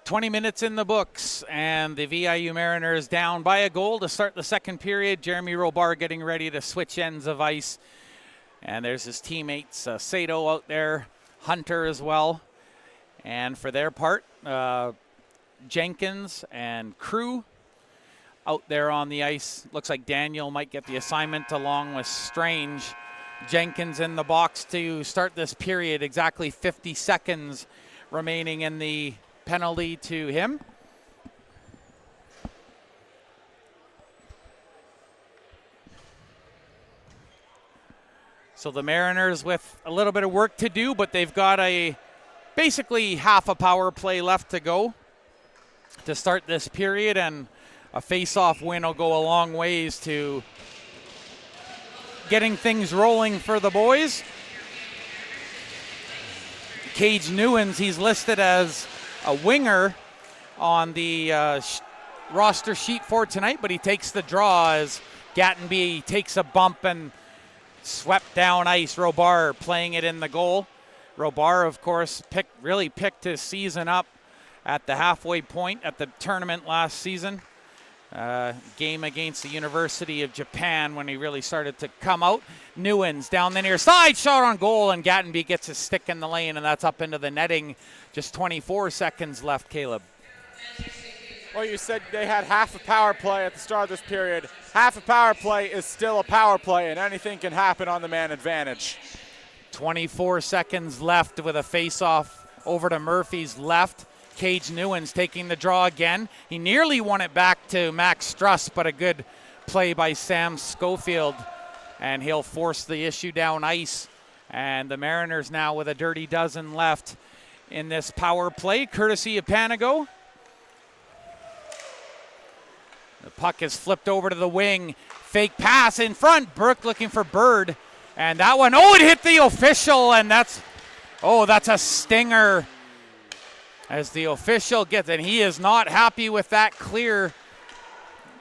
A: 20 minutes in the books, and the VIU Mariners down by a goal to start the second period. Jeremy Robar getting ready to switch ends of ice. And there's his teammates, Sato out there, Hunter as well. And for their part, Jenkins and Crew out there on the ice. Looks like Daniel might get the assignment along with Strange. Jenkins in the box to start this period. Exactly 50 seconds remaining in the penalty to him. So the Mariners with a little bit of work to do, but they've got basically half a power play left to go to start this period, and a face-off win will go a long ways to getting things rolling for the boys. Cage Newens, he's listed as a winger on the roster sheet for tonight, but he takes the draw as Gattenby takes a bump and swept down ice. Robar playing it in the goal. Robar, of course, really picked his season up at the halfway point at the tournament last season. Game against the University of Japan when he really started to come out. Newens down the near side, shot on goal, and Gattenby gets his stick in the lane, and that's up into the netting. Just 24 seconds left, Caleb.
C: Well, you said they had half a power play at the start of this period. Half a power play is still a power play, and anything can happen on the man advantage.
A: 24 seconds left with a face-off over to Murphy's left. Cage Newens taking the draw again. He nearly won it back to Max Struss, but a good play by Sam Schofield, and he'll force the issue down ice. And the Mariners now with a dirty dozen left in this power play, courtesy of Panago. The puck is flipped over to the wing. Fake pass in front. Burke looking for Bird. And that one, it hit the official, and that's a stinger. As the official gets, and he is not happy with that clear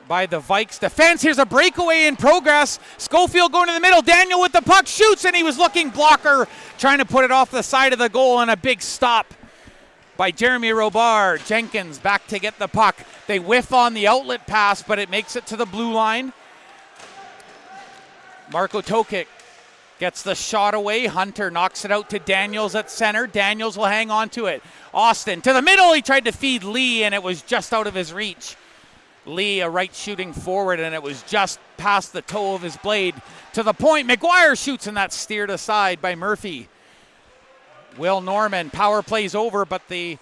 A: by the Vikes defense. Here's a breakaway in progress. Schofield going to the middle. Daniel with the puck shoots, and he was looking blocker, trying to put it off the side of the goal, and a big stop by Jeremy Robar. Jenkins back to get the puck. They whiff on the outlet pass, but it makes it to the blue line. Marko Tokic gets the shot away. Hunter knocks it out to Daniels at center. Daniels will hang on to it. Austin to the middle. He tried to feed Lee, and it was just out of his reach. Lee, a right shooting forward, and it was just past the toe of his blade. To the point, McGuire shoots, and that's steered aside by Murphy. Will Norman, power plays over, but the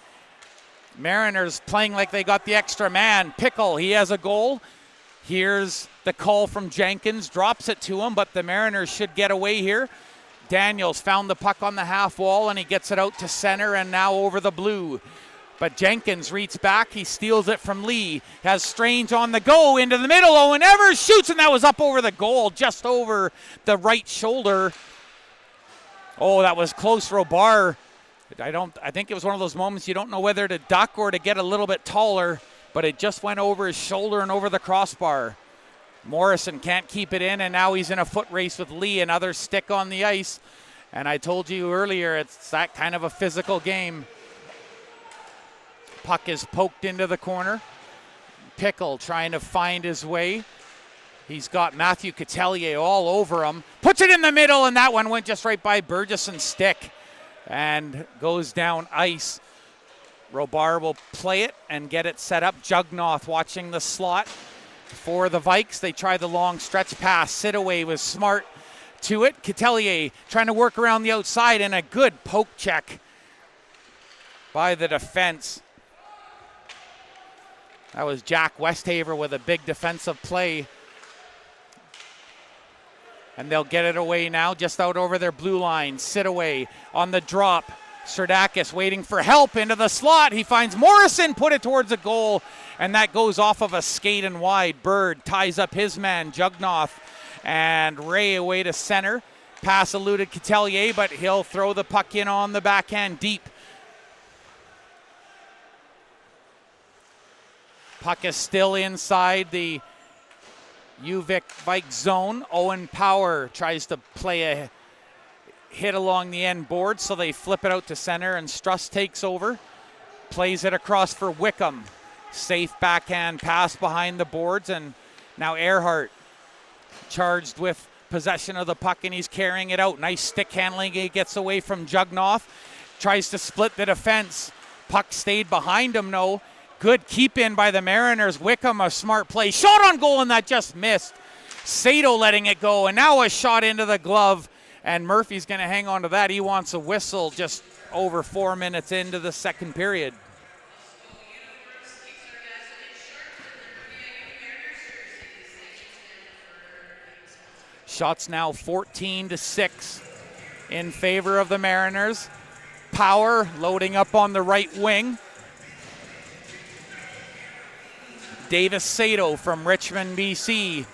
A: Mariners playing like they got the extra man. Pickle, he has a goal. Here's the call from Jenkins, drops it to him, but the Mariners should get away here. Daniels found the puck on the half wall, and he gets it out to center and now over the blue. But Jenkins reaches back. He steals it from Lee. Has Strange on the go into the middle. Owen Evers shoots, and that was up over the goal, just over the right shoulder. That was close. Robar, I think it was one of those moments you don't know whether to duck or to get a little bit taller, but it just went over his shoulder and over the crossbar. Morrison can't keep it in, and now he's in a foot race with Lee, another stick on the ice. And I told you earlier, it's that kind of a physical game. Puck is poked into the corner. Pickle trying to find his way. He's got Matthew Catelier all over him. Puts it in the middle, and that one went just right by Burgeson's stick and goes down ice. Robar will play it and get it set up. Jugnoth watching the slot for the Vikes. They try the long stretch pass. Sidaway was smart to it. Catelier trying to work around the outside, and a good poke check by the defense. That was Jack Westhaver with a big defensive play. And they'll get it away now, just out over their blue line. Sidaway on the drop. Serdakis waiting for help into the slot. He finds Morrison, put it towards a goal, and that goes off of a skate and wide. Bird ties up his man, Jugnoth, and Ray away to center. Pass eluded Catelier, but he'll throw the puck in on the backhand deep. Puck is still inside the UVic Vikes zone. Owen Power tries to play a hit along the end board, so they flip it out to center, and Struss takes over. plays it across for Wickham. Safe backhand pass behind the boards, and now Earhart charged with possession of the puck, and he's carrying it out. Nice stick handling. He gets away from Jugnoff. Tries to split the defense. Puck stayed behind him, no. Good keep in by the Mariners. Wickham, a smart play. Shot on goal, and that just missed. Sato letting it go, and now a shot into the glove, and Murphy's going to hang on to that. He wants a whistle just over 4 minutes into the second period. Shots now 14-6 in favor of the Mariners. Power loading up on the right wing. Davis Sato from Richmond, BC.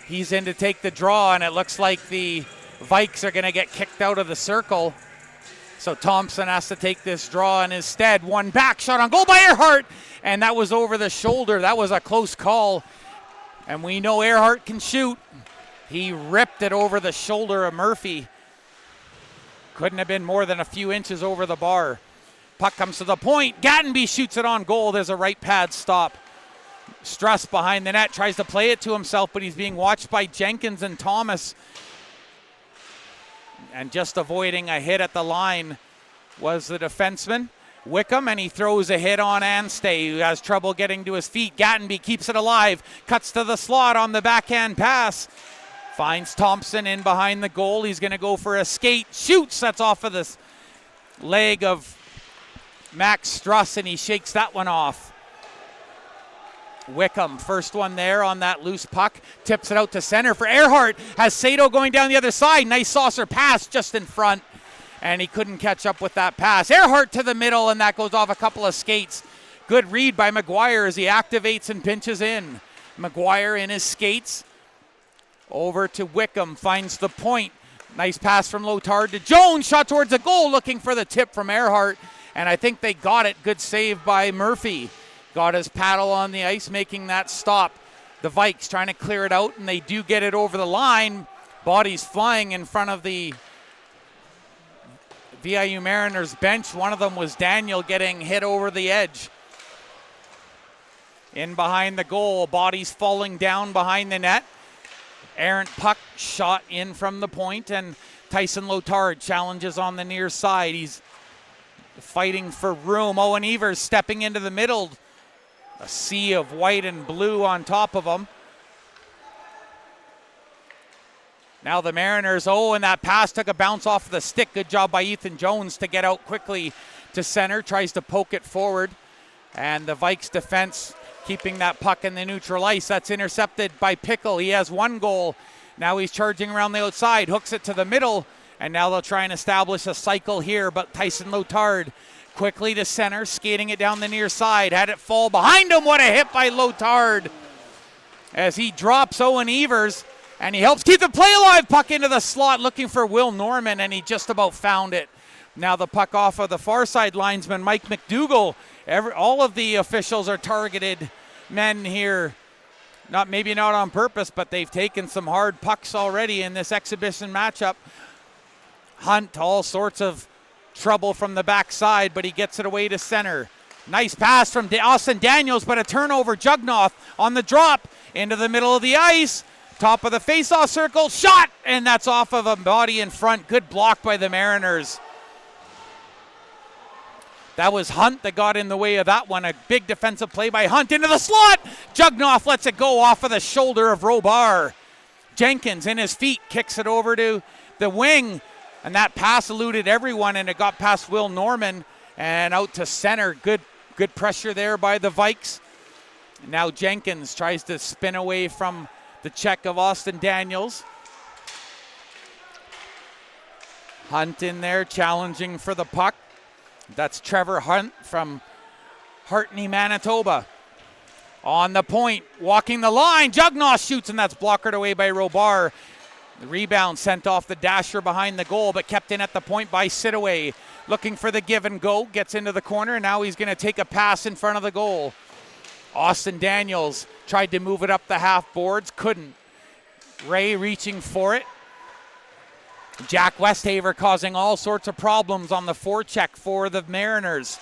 A: He's in to take the draw, and it looks like the Vikes are going to get kicked out of the circle. So Thompson has to take this draw, and instead, one back shot on goal by Earhart, and that was over the shoulder. That was a close call, and we know Earhart can shoot. He ripped it over the shoulder of Murphy. Couldn't have been more than a few inches over the bar. Puck comes to the point. Gattenby shoots it on goal. There's a right pad stop. Struss behind the net, tries to play it to himself, but he's being watched by Jenkins and Thomas. And just avoiding a hit at the line was the defenseman, Wickham, and he throws a hit on Anstey, who has trouble getting to his feet. Gattenby keeps it alive, cuts to the slot on the backhand pass. Finds Thompson in behind the goal. He's going to go for a skate. Shoots. That's off of the leg of Max Struss, and he shakes that one off. Wickham, first one there on that loose puck. Tips it out to center for Earhart. Has Sato going down the other side. Nice saucer pass just in front, and he couldn't catch up with that pass. Earhart to the middle, and that goes off a couple of skates. Good read by McGuire as he activates and pinches in. McGuire in his skates. Over to Wickham, finds the point. Nice pass from Lotard to Jones. Shot towards the goal, looking for the tip from Earhart. And I think they got it. Good save by Murphy. Got his paddle on the ice, making that stop. The Vikes trying to clear it out, and they do get it over the line. Bodies flying in front of the VIU Mariners bench. One of them was Daniel getting hit over the edge. In behind the goal, bodies falling down behind the net. Errant puck shot in from the point, and Tyson Lotard challenges on the near side. He's fighting for room. Owen Evers stepping into the middle. A sea of white and blue on top of him. Now the Mariners, and that pass took a bounce off the stick. Good job by Ethan Jones to get out quickly to center. Tries to poke it forward. And the Vikes defense keeping that puck in the neutral ice. That's intercepted by Pickle. He has one goal. Now he's charging around the outside. Hooks it to the middle. And now they'll try and establish a cycle here. But Tyson Lotard quickly to center, skating it down the near side. Had it fall behind him. What a hit by Lotard as he drops Owen Evers. And he helps keep the play alive. Puck into the slot looking for Will Norman, and he just about found it. Now the puck off of the far side linesman, Mike McDougall. All of the officials are targeted men here. Maybe not on purpose, but they've taken some hard pucks already in this exhibition matchup. Hunt, all sorts of trouble from the backside, but he gets it away to center. Nice pass from Austin Daniels, but a turnover. Jugnoff on the drop into the middle of the ice. Top of the face-off circle, shot, and that's off of a body in front. Good block by the Mariners. That was Hunt that got in the way of that one. A big defensive play by Hunt into the slot. Jugnoff lets it go off of the shoulder of Robar. Jenkins in his feet kicks it over to the wing, and that pass eluded everyone, and it got past Will Norman and out to center. Good pressure there by the Vikes. Now Jenkins tries to spin away from the check of Austin Daniels. Hunt in there challenging for the puck. That's Trevor Hunt from Hartney, Manitoba. On the point, walking the line. Jugnoff shoots, and that's blockered away by Robar. The rebound sent off the dasher behind the goal, but kept in at the point by Sidaway. Looking for the give and go. Gets into the corner. Now he's going to take a pass in front of the goal. Austin Daniels tried to move it up the half boards. Couldn't. Ray reaching for it. Jack Westhaver causing all sorts of problems on the forecheck for the Mariners.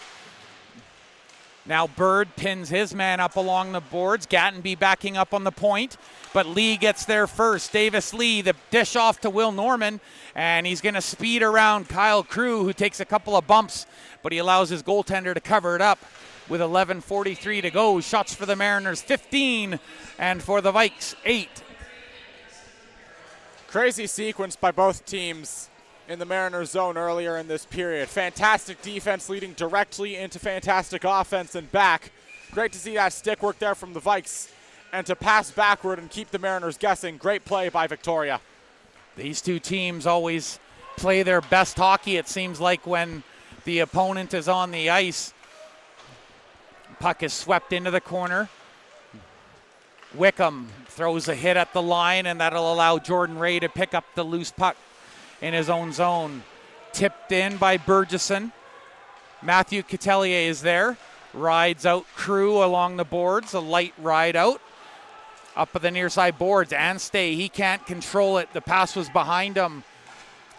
A: Now Bird pins his man up along the boards. Gattenby backing up on the point, but Lee gets there first. Davis Lee, the dish off to Will Norman, and he's going to speed around Kyle Crew, who takes a couple of bumps, but he allows his goaltender to cover it up with 11:43 to go. Shots for the Mariners, 15, and for the Vikes, 8.
C: Crazy sequence by both teams in the Mariners zone earlier in this period. Fantastic defense leading directly into fantastic offense and back. Great to see that stick work there from the Vikes. And to pass backward and keep the Mariners guessing. Great play by Victoria.
A: These two teams always play their best hockey, it seems like, when the opponent is on the ice. Puck is swept into the corner. Wickham throws a hit at the line, and that'll allow Jordan Ray to pick up the loose puck in his own zone. Tipped in by Burgesson. Matthew Catelier is there. Rides out Crew along the boards. A light ride out. Up at the near side boards. Anstey, he can't control it. The pass was behind him.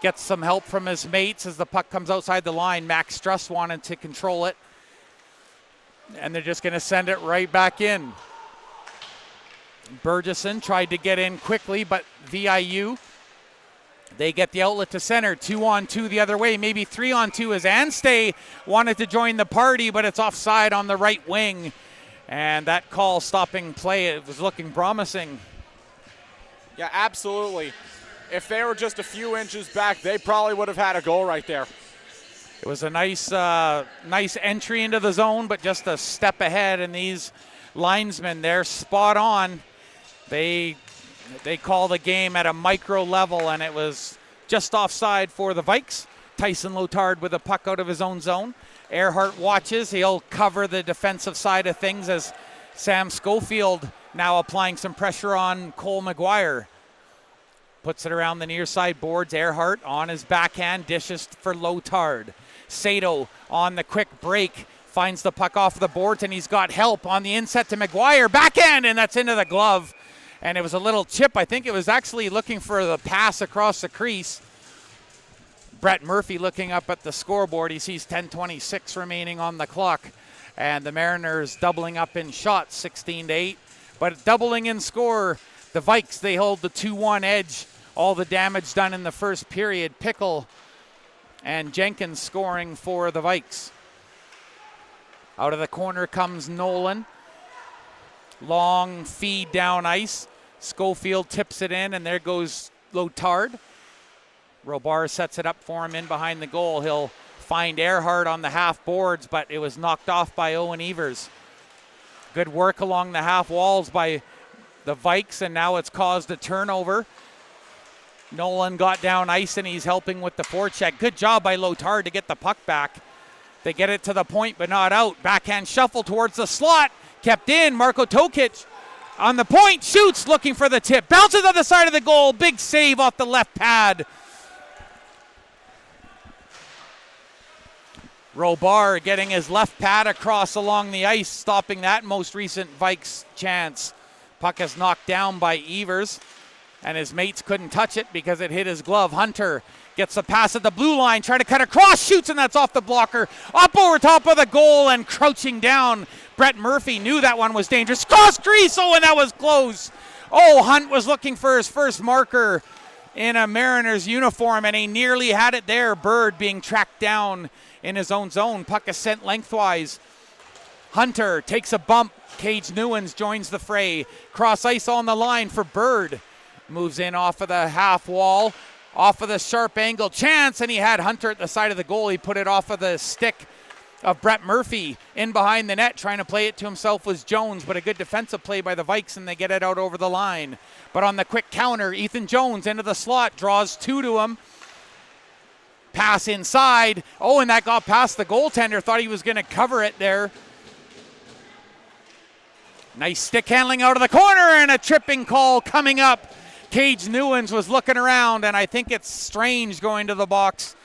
A: Gets some help from his mates as the puck comes outside the line. Max Struss wanted to control it. And they're just going to send it right back in. Burgesson tried to get in quickly, but VIU, they get the outlet to center. 2-on-2 the other way, maybe 3-on-2 as Anstey wanted to join the party, but it's offside on the right wing. And that call stopping play, it was looking promising.
C: Yeah, absolutely. If they were just a few inches back, they probably would have had a goal right there.
A: It was a nice entry into the zone, but just a step ahead, and these linesmen, they're spot on. They call the game at a micro level, and it was just offside for the Vikes. Tyson Lotard with a puck out of his own zone. Earhart watches. He'll cover the defensive side of things as Sam Schofield now applying some pressure on Cole McGuire. Puts it around the near side boards. Earhart on his backhand, dishes for Lotard. Sato on the quick break, finds the puck off the boards, and he's got help on the inset to McGuire. Backhand, and that's into the glove. And it was a little chip. I think it was actually looking for the pass across the crease. Brett Murphy looking up at the scoreboard. He sees 10:26 remaining on the clock. And the Mariners doubling up in shots, 16-8. But doubling in score, the Vikes, they hold the 2-1 edge. All the damage done in the first period. Pickle and Jenkins scoring for the Vikes. Out of the corner comes Nolan. Long feed down ice. Schofield tips it in, and there goes Lotard. Robar sets it up for him in behind the goal. He'll find Earhart on the half boards, but it was knocked off by Owen Evers. Good work along the half walls by the Vikes, and now it's caused a turnover. Nolan got down ice, and he's helping with the forecheck. Good job by Lotard to get the puck back. They get it to the point, but not out. Backhand shuffle towards the slot. Kept in. Marko Tokic on the point. Shoots, looking for the tip. Bounces on the side of the goal. Big save off the left pad. Robar getting his left pad across along the ice, stopping that most recent Vikes chance. Puck is knocked down by Evers, and his mates couldn't touch it because it hit his glove. Hunter gets the pass at the blue line, trying to cut across, shoots, and that's off the blocker. Up over top of the goal and crouching down. Brett Murphy knew that one was dangerous. Cross crease, and that was close. Oh, Hunt was looking for his first marker in a Mariners uniform, and he nearly had it there. Bird being tracked down in his own zone. Puck is sent lengthwise. Hunter takes a bump. Cage Newens joins the fray. Cross ice on the line for Bird. Moves in off of the half wall. Off of the sharp angle. Chance, and he had Hunter at the side of the goal. He put it off of the stick of Brett Murphy. In behind the net, trying to play it to himself was Jones, but a good defensive play by the Vikes, and they get it out over the line. But on the quick counter, Ethan Jones into the slot, draws two to him. Pass inside. Oh, and that got past the goaltender. Thought he was going to cover it there. Nice stick handling out of the corner, and a tripping call coming up. Cage Newens was looking around, and I think it's Strange going to the box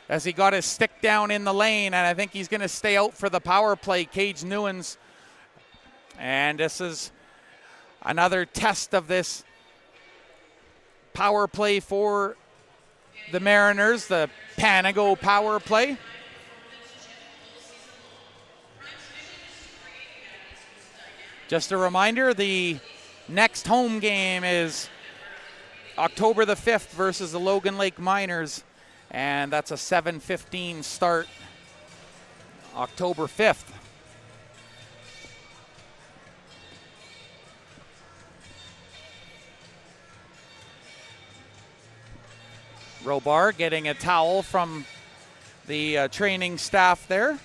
A: as he got his stick down in the lane, and I think he's going to stay out for the power play, Cage Newens. And this is another test of this power play for the Mariners, the Panago power play. Just a reminder, the next home game is October the 5th versus the Logan Lake Miners, and that's a 7:15 start, October 5th. Robar getting a towel from the training staff there.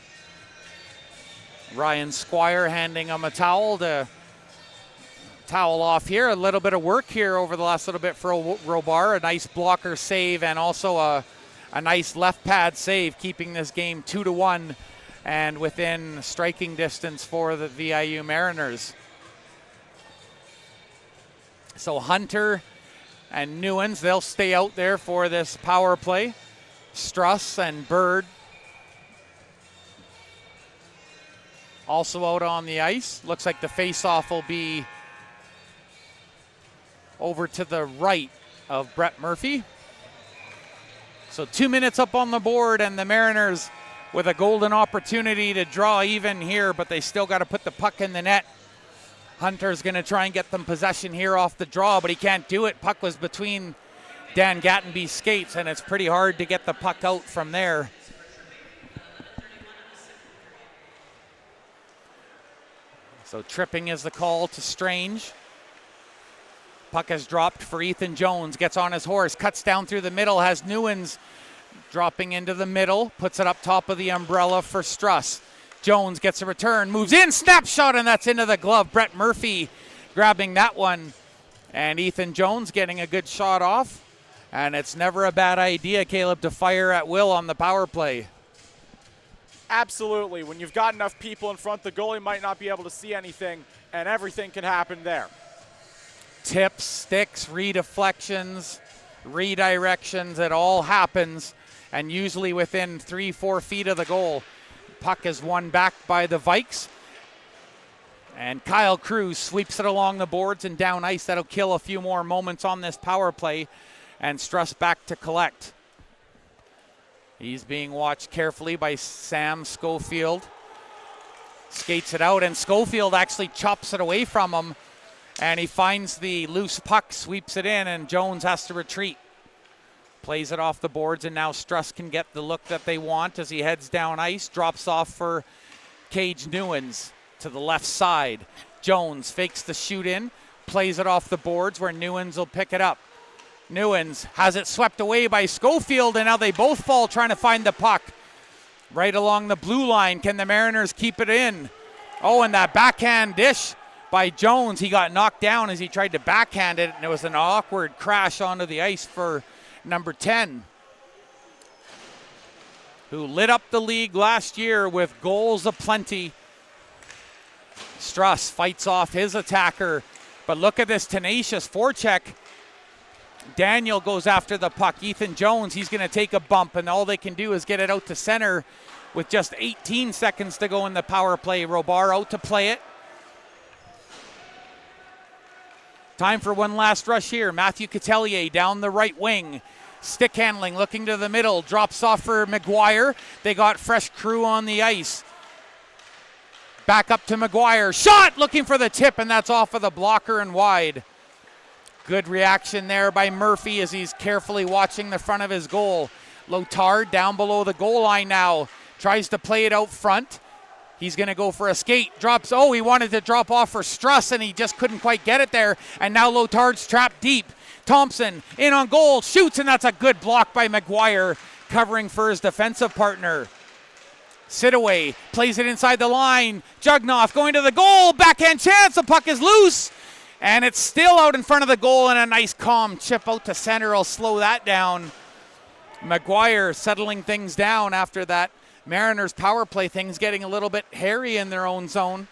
A: Ryan Squire handing him a towel to towel off here. A little bit of work here over the last little bit for Robar. A nice blocker save and also a nice left pad save, keeping this game 2-1 and within striking distance for the VIU Mariners. So Hunter and Newens, they'll stay out there for this power play. Struss and Bird also out on the ice. Looks like the face-off will be over to the right of Brett Murphy. So 2 minutes up on the board, and the Mariners with a golden opportunity to draw even here, but they still got to put the puck in the net. Hunter's going to try and get them possession here off the draw, but he can't do it. Puck was between Dan Gattenby's skates, and it's pretty hard to get the puck out from there. So tripping is the call to Strange. Puck has dropped for Ethan Jones, gets on his horse, cuts down through the middle, has Newens dropping into the middle, puts it up top of the umbrella for Struss. Jones gets a return, moves in, snapshot, and that's into the glove. Brett Murphy grabbing that one, and Ethan Jones getting a good shot off. And it's never a bad idea, Caleb, to fire at will on the power play.
C: Absolutely. When you've got enough people in front, the goalie might not be able to see anything, and everything can happen there.
A: Tips, sticks, redeflections, redirections, it all happens, and usually within 3-4 feet of the goal. Puck is won back by the Vikes, and Kyle Cruz sweeps it along the boards and down ice. That'll kill a few more moments on this power play, and Struss back to collect. He's being watched carefully by Sam Schofield. Skates it out, and Schofield actually chops it away from him, and he finds the loose puck, sweeps it in, and Jones has to retreat. Plays it off the boards, and now Struss can get the look that they want as he heads down ice. Drops off for Cage Newens to the left side. Jones fakes the shoot in, plays it off the boards where Newens will pick it up. Newens has it swept away by Schofield, and now they both fall trying to find the puck. Right along the blue line, can the Mariners keep it in? Oh, and that backhand dish by Jones. He got knocked down as he tried to backhand it, and it was an awkward crash onto the ice for number 10, who lit up the league last year with goals aplenty. Struss fights off his attacker, but look at this tenacious forecheck. Daniel goes after the puck. Ethan Jones, he's going to take a bump, and all they can do is get it out to center with just 18 seconds to go in the power play. Robar out to play it. Time for one last rush here. Matthew Catelier down the right wing. Stick handling, looking to the middle. Drops off for McGuire. They got fresh crew on the ice. Back up to McGuire. Shot! Looking for the tip, and that's off of the blocker and wide. Good reaction there by Murphy as he's carefully watching the front of his goal. Lotard down below the goal line now. Tries to play it out front. He's going to go for a skate. Drops. Oh, he wanted to drop off for Struss, and he just couldn't quite get it there. And now Lotard's trapped deep. Thompson in on goal. Shoots, and that's a good block by McGuire, covering for his defensive partner. Sitaway plays it inside the line. Jugnoff going to the goal. Backhand chance. The puck is loose. And it's still out in front of the goal, and a nice calm chip out to center will slow that down. McGuire settling things down after that Mariners power play. Things getting a little bit hairy in their own zone.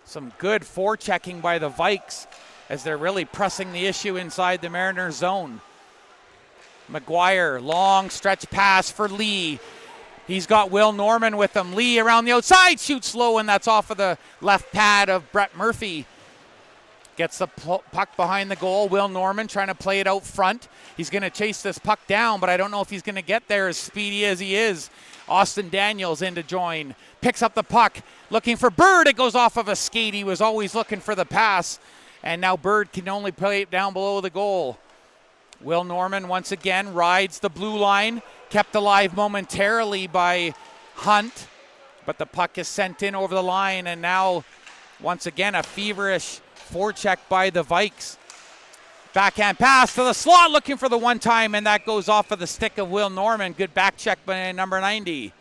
A: Some good forechecking by the Vikes as they're really pressing the issue inside the Mariners zone. McGuire, long stretch pass for Lee. He's got Will Norman with him. Lee around the outside, shoots low, and that's off of the left pad of Brett Murphy. Gets the puck behind the goal. Will Norman trying to play it out front. He's going to chase this puck down, but I don't know if he's going to get there as speedy as he is. Austin Daniels in to join. Picks up the puck. Looking for Bird. It goes off of a skate. He was always looking for the pass. And now Bird can only play it down below the goal. Will Norman once again rides the blue line. Kept alive momentarily by Hunt. But the puck is sent in over the line. And now, once again, a feverish forecheck by the Vikes. Backhand pass to the slot, looking for the one-time, and that goes off of the stick of Will Norman. Good back check by number 90.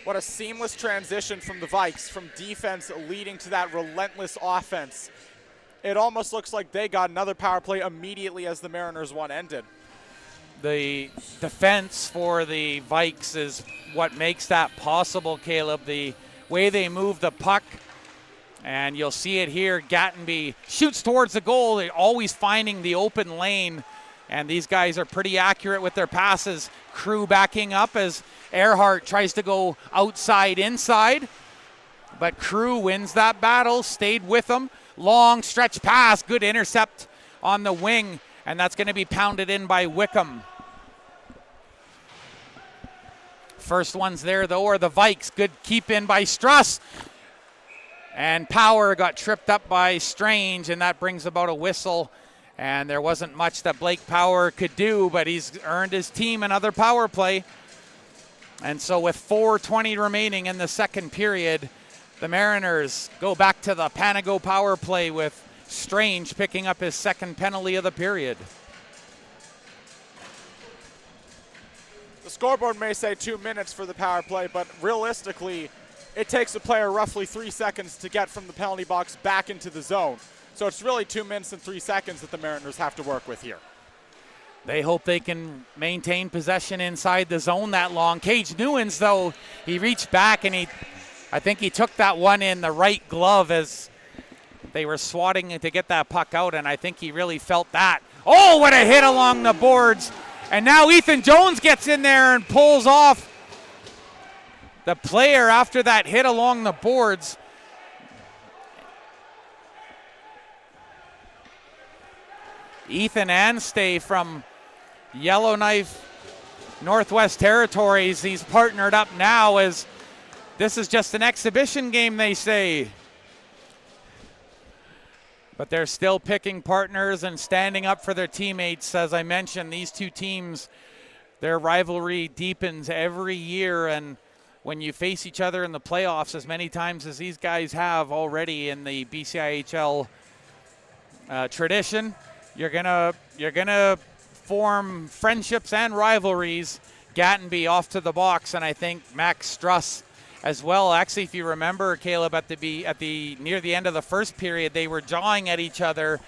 C: What a seamless transition from the Vikes, from defense leading to that relentless offense. It almost looks like they got another power play immediately as the Mariners one ended.
A: The defense for the Vikes is what makes that possible, Caleb. The way they move the puck, and you'll see it here. Gattenby shoots towards the goal. They're always finding the open lane, and these guys are pretty accurate with their passes. Crew backing up as Earhart tries to go outside inside, but Crew wins that battle, stayed with them. Long stretch pass, good intercept on the wing, and that's going to be pounded in by Wickham. First ones there, though, are the Vikes. Good keep in by Struss. And Power got tripped up by Strange, and that brings about a whistle. And there wasn't much that Blake Power could do, but he's earned his team another power play. And so with 4:20 remaining in the second period, the Mariners go back to the Panago power play with Strange picking up his second penalty of the period.
C: The scoreboard may say 2 minutes for the power play, but realistically, it takes a player roughly 3 seconds to get from the penalty box back into the zone. So it's really 2 minutes and 3 seconds that the Mariners have to work with here.
A: They hope they can maintain possession inside the zone that long. Cage Newens, though, he reached back and I think he took that one in the right glove as they were swatting to get that puck out, and I think he really felt that. Oh, what a hit along the boards. And now Ethan Jones gets in there and pulls off the player after that hit along the boards. Ethan Anstey from Yellowknife, Northwest Territories. He's partnered up now as this is just an exhibition game, they say. But they're still picking partners and standing up for their teammates. As I mentioned, these two teams, their rivalry deepens every year. And when you face each other in the playoffs as many times as these guys have already in the BCIHL tradition, you're gonna form friendships and rivalries. Gattenby off to the box, and I think Max Struss as well. Actually, if you remember, Caleb, at the near the end of the first period, they were jawing at each other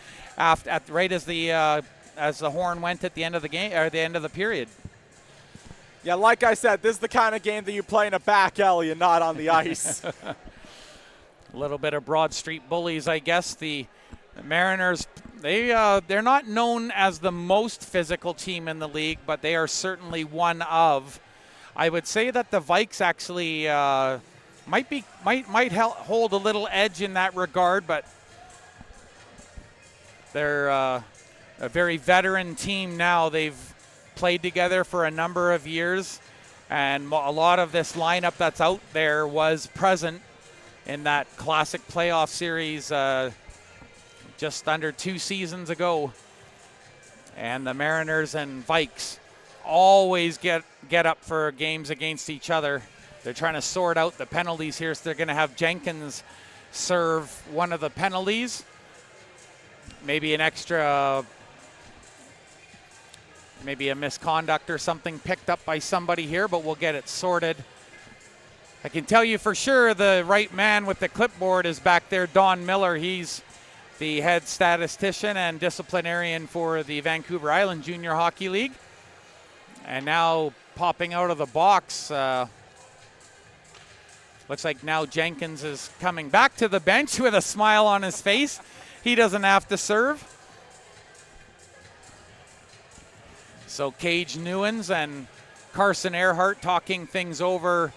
A: right as the horn went at the end of the game or the end of the period.
C: Yeah, like I said, this is the kind of game that you play in a back alley and not on the ice.
A: A little bit of Broad Street bullies, I guess. The Mariners, they're not known as the most physical team in the league, but they are certainly one of. I would say that the Vikes actually might hold a little edge in that regard, but they're a very veteran team now. They've played together for a number of years, and a lot of this lineup that's out there was present in that classic playoff series just under 2 seasons ago. And the Mariners and Vikes always get up for games against each other. They're trying to sort out the penalties here, so they're going to have Jenkins serve one of the penalties. Maybe an extra, maybe a misconduct or something picked up by somebody here, but we'll get it sorted. I can tell you for sure the right man with the clipboard is back there, Don Miller. He's the head statistician and disciplinarian for the Vancouver Island Junior Hockey League. And now popping out of the box, looks like now Jenkins is coming back to the bench with a smile on his face. He doesn't have to serve. So Cage Newens and Carson Earhart talking things over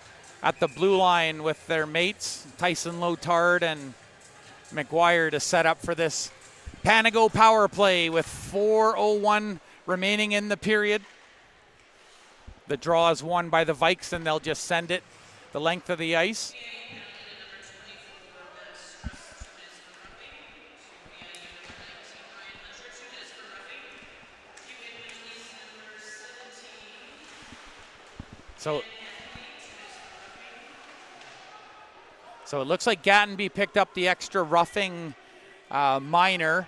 A: at the blue line with their mates, Tyson Lotard and McGuire, to set up for this Panago power play with 4:01 remaining in the period. The draw is won by the Vikes, and they'll just send it the length of the ice. So it looks like Gattenby picked up the extra roughing minor.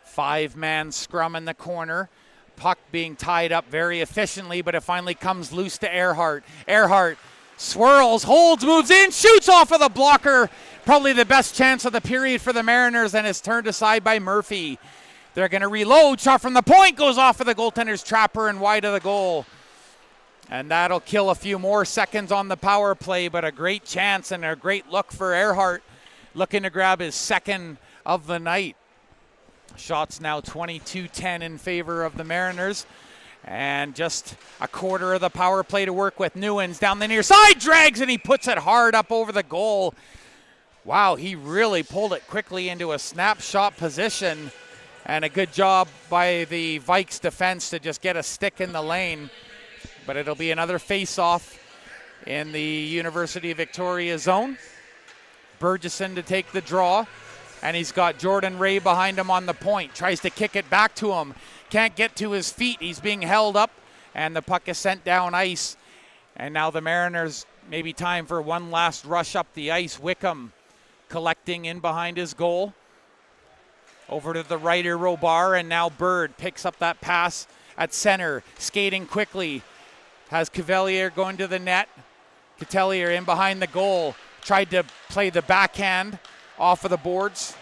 A: Five-man scrum in the corner. Puck being tied up very efficiently, but it finally comes loose to Earhart. Earhart swirls, holds, moves in, shoots off of the blocker. Probably the best chance of the period for the Mariners, and is turned aside by Murphy. They're going to reload. Shot from the point goes off of the goaltender's trapper and wide of the goal. And that'll kill a few more seconds on the power play, but a great chance and a great look for Earhart, looking to grab his second of the night. Shots now 22-10 in favor of the Mariners. And just a quarter of the power play to work with. Newens down the near side, drags, and he puts it hard up over the goal. Wow, he really pulled it quickly into a snapshot position. And a good job by the Vikes defense to just get a stick in the lane. But it'll be another face-off in the University of Victoria zone. Burgesson to take the draw. And he's got Jordan Ray behind him on the point. Tries to kick it back to him. Can't get to his feet. He's being held up. And the puck is sent down ice. And now the Mariners, maybe time for one last rush up the ice. Wickham collecting in behind his goal. Over to the righter Robar, and now Bird picks up that pass at center, skating quickly. Has Cavalier going to the net. Cavalier in behind the goal. Tried to play the backhand off of the boards.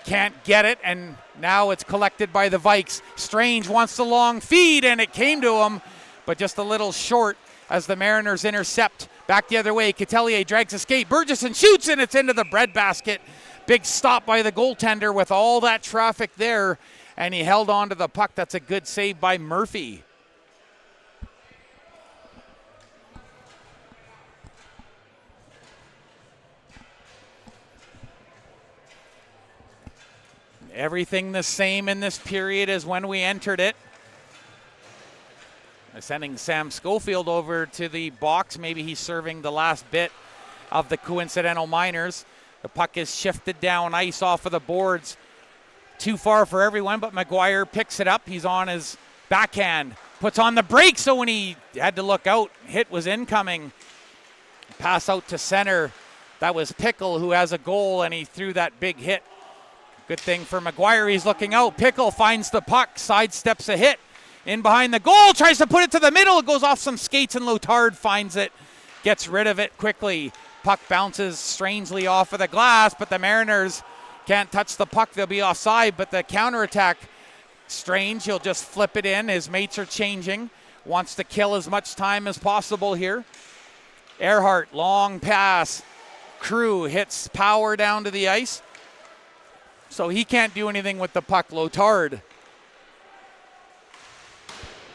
A: Can't get it, and now it's collected by the Vikes. Strange wants the long feed, and it came to him, but just a little short as the Mariners intercept. Back the other way, Cavalier drags a skate. Burgesson shoots, and it's into the breadbasket. Big stop by the goaltender with all that traffic there, and he held on to the puck. That's a good save by Murphy. Everything the same in this period as when we entered it. Sending Sam Schofield over to the box. Maybe he's serving the last bit of the coincidental minors. The puck is shifted down ice off of the boards. Too far for everyone, but McGuire picks it up. He's on his backhand. Puts on the brakes, so when he had to look out, hit was incoming. Pass out to center. That was Pickle, who has a goal, and he threw that big hit. Good thing for McGuire, he's looking out. Pickle finds the puck, sidesteps a hit. In behind the goal, tries to put it to the middle. It goes off some skates, and Lotard finds it. Gets rid of it quickly. Puck bounces strangely off of the glass, but the Mariners can't touch the puck. They'll be offside, but the counterattack, Strange, he'll just flip it in. His mates are changing. Wants to kill as much time as possible here. Earhart, long pass. Crew hits power down to the ice. So he can't do anything with the puck. Lotard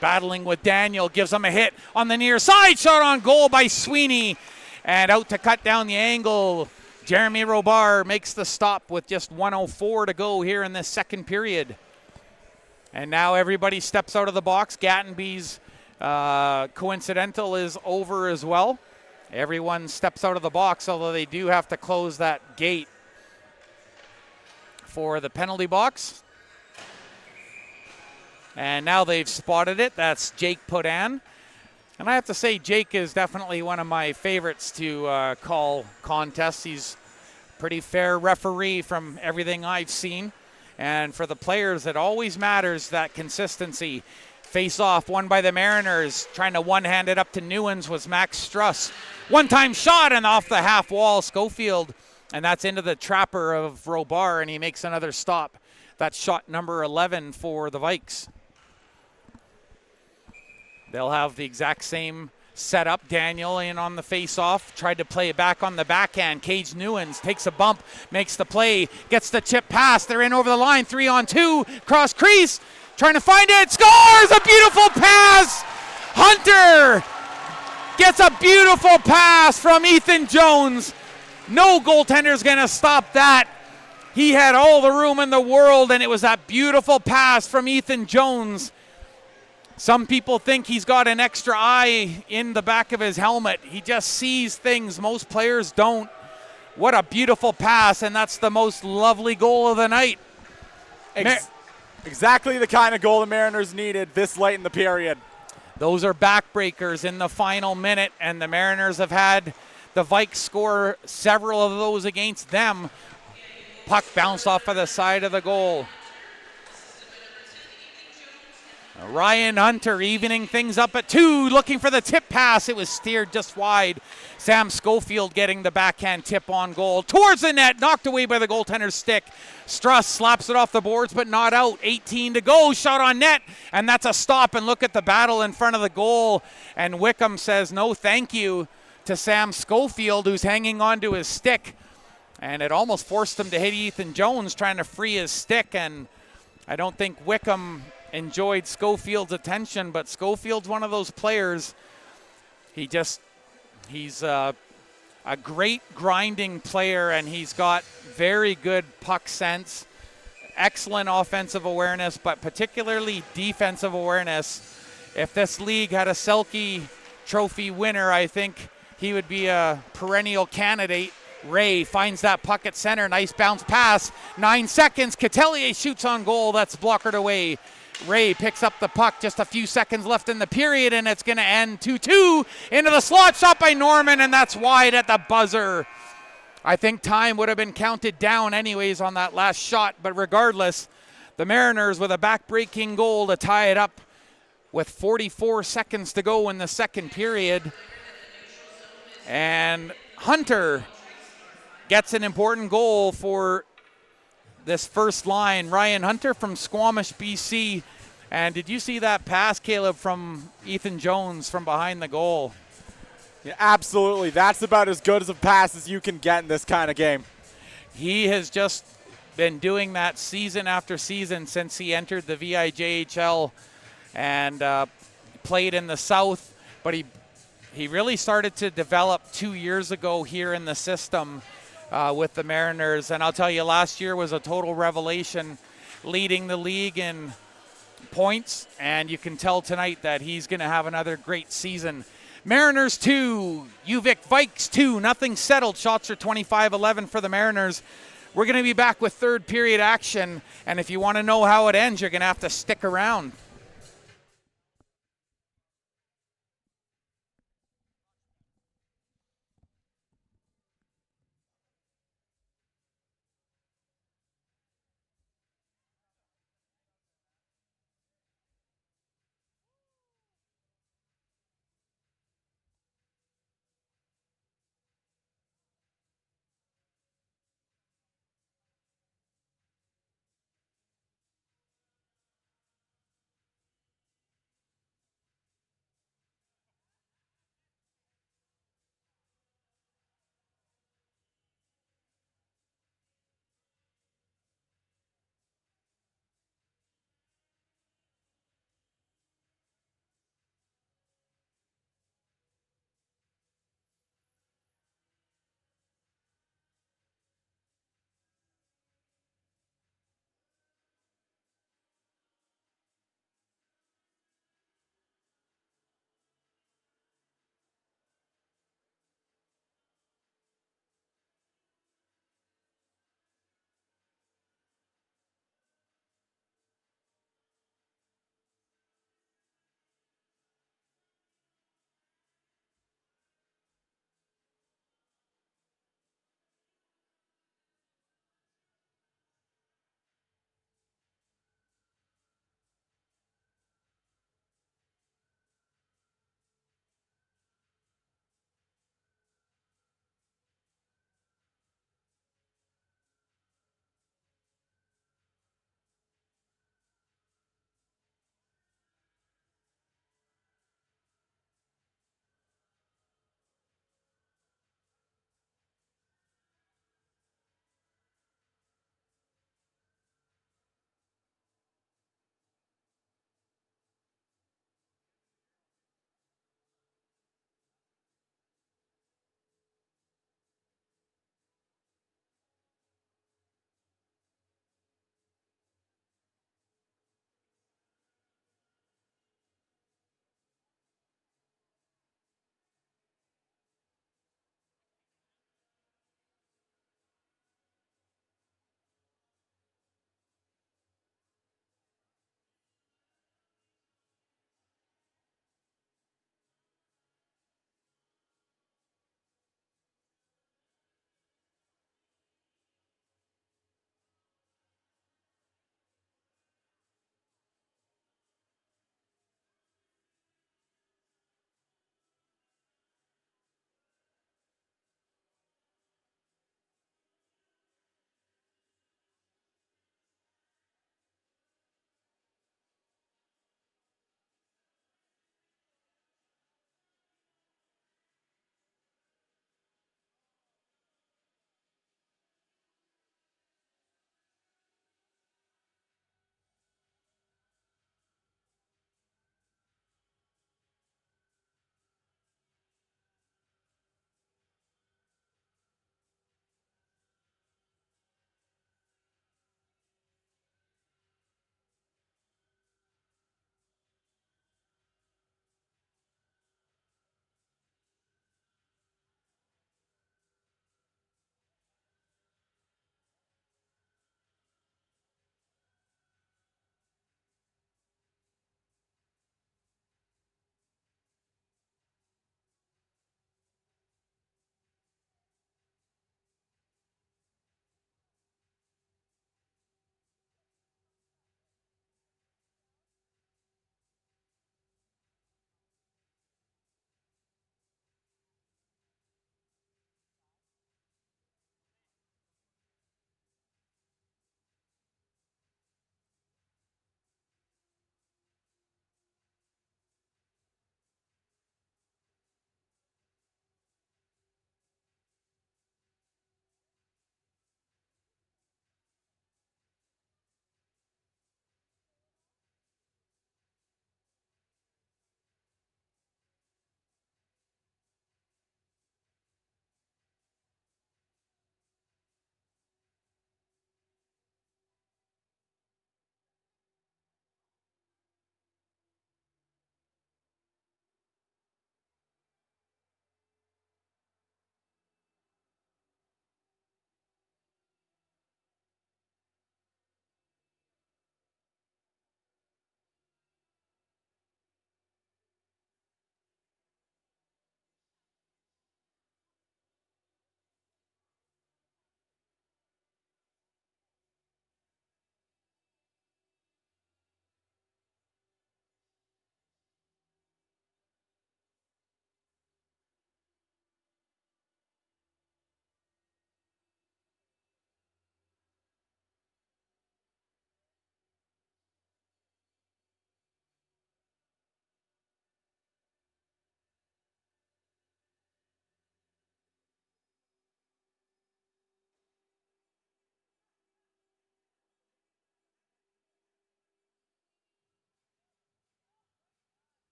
A: battling with Daniel, gives him a hit on the near side. Shot on goal by Sweeney. And out to cut down the angle, Jeremy Robar makes the stop with just 1:04 to go here in this second period. And now everybody steps out of the box. Gattenby's coincidental is over as well. Everyone steps out of the box, although they do have to close that gate for the penalty box. And now they've spotted it. That's Jake Podan. And I have to say, Jake is definitely one of my favorites to call contests. He's a pretty fair referee from everything I've seen. And for the players, it always matters, that consistency. Face-off won by the Mariners. Trying to one-hand it up to Newens was Max Struss. One-time shot and off the half wall, Schofield. And that's into the trapper of Robar, and he makes another stop. That's shot number 11 for the Vikes. They'll have the exact same setup. Daniel in on the face-off. Tried to play it back on the backhand. Cage Newens takes a bump, makes the play, gets the chip pass. They're in over the line, 3-on-2, cross crease. trying to find it, scores! A beautiful pass! Hunter gets a beautiful pass from Ethan Jones. No goaltender's gonna stop that. He had all the room in the world, and it was that beautiful pass from Ethan Jones. Some people think he's got an extra eye in the back of his helmet. He just sees things most players don't. What a beautiful pass, and that's the most lovely goal of the night.
C: Exactly the kind of goal the Mariners needed this late in the period.
A: Those are backbreakers in the final minute, and the Mariners have had the Vikes score several of those against them. Puck bounced off of the side of the goal. Ryan Hunter evening things up at 2, looking for the tip pass. It was steered just wide. Sam Schofield getting the backhand tip on goal. Towards the net, knocked away by the goaltender's stick. Struss slaps it off the boards, but not out. 18 to go, shot on net, and that's a stop. And look at the battle in front of the goal. And Wickham says no thank you to Sam Schofield, who's hanging on to his stick. And it almost forced him to hit Ethan Jones, trying to free his stick. And I don't think Wickham enjoyed Schofield's attention, but Schofield's one of those players. He's a great grinding player, and he's got very good puck sense, excellent offensive awareness, but particularly defensive awareness. If this league had a Selke Trophy winner, I think he would be a perennial candidate. Ray finds that puck at center, nice bounce pass, 9 seconds, Catelier shoots on goal, that's blockered away. Ray picks up the puck, just a few seconds left in the period, and it's going to end 2-2 into the slot, shot by Norman, and that's wide at the buzzer. I think time would have been counted down anyways on that last shot, but regardless, the Mariners with a back-breaking goal to tie it up with 44 seconds to go in the second period. And Hunter gets an important goal for this first line. Ryan Hunter from Squamish, BC. And did you see that pass, Caleb, from Ethan Jones from behind the goal?
C: Yeah, absolutely. That's about as good as a pass as you can get in this kind of game.
A: He has just been doing that season after season since he entered the VIJHL and played in the South. But he really started to develop 2 years ago here in the system with the Mariners. And I'll tell you, last year was a total revelation, leading the league in points. And you can tell tonight that he's going to have another great season. Mariners 2, UVic Vikes 2, nothing settled. Shots are 25-11 for the Mariners. We're going to be back with third period action. And if you want to know how it ends, you're going to have to stick around.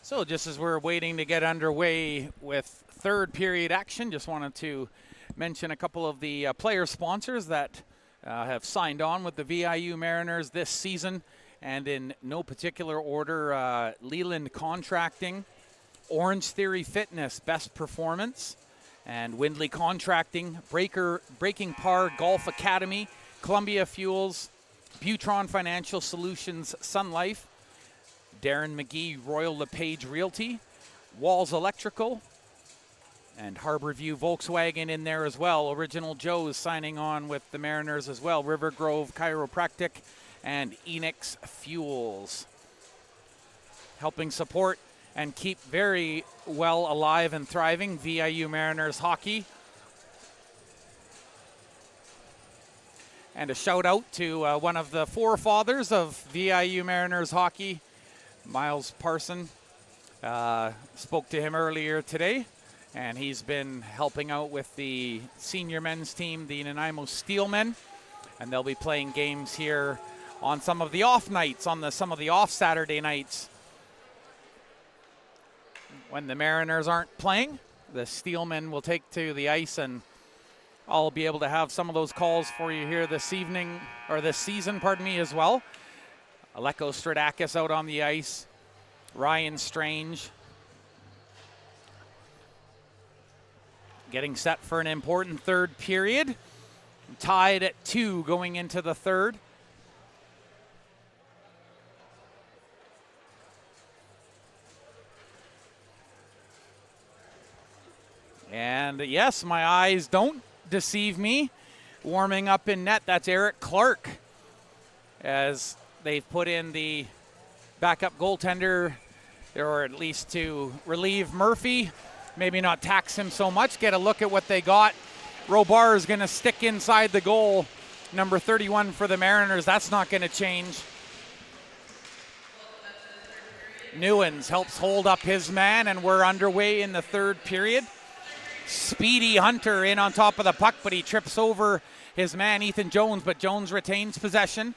A: So just as we're waiting to get underway with third period action, just wanted to mention a couple of the player sponsors that have signed on with the VIU Mariners this season, and in no particular order, Leland Contracting, Orange Theory Fitness, Best Performance, and Windley Contracting, Breaking Par Golf Academy, Columbia Fuels, Butron Financial Solutions, Sun Life, Darren McGee, Royal LePage Realty, Walls Electrical, and Harborview Volkswagen in there as well. Original Joe's signing on with the Mariners as well. River Grove Chiropractic and Enix Fuels. Helping support and keep very well alive and thriving VIU Mariners hockey. And a shout out to one of the forefathers of VIU Mariners hockey, Miles Parson. Spoke to him earlier today, and he's been helping out with the senior men's team, the Nanaimo Steelmen, and they'll be playing games here on some of the off nights, on some of the off Saturday nights. When the Mariners aren't playing, the Steelmen will take to the ice, and I'll be able to have some of those calls for you here this evening, or this season, pardon me, as well. Aleko Stradakis out on the ice. Ryan Strange getting set for an important third period. Tied at 2 going into the third. And yes, my eyes don't deceive me. Warming up in net, that's Eric Clark, as they've put in the backup goaltender, or at least to relieve Murphy, maybe not tax him so much. Get a look at what they got. Robar is going to stick inside the goal, number 31 for the Mariners. That's not going to change. Newens helps hold up his man, and we're underway in the third period. Speedy Hunter in on top of the puck, but he trips over his man, Ethan Jones, but Jones retains possession.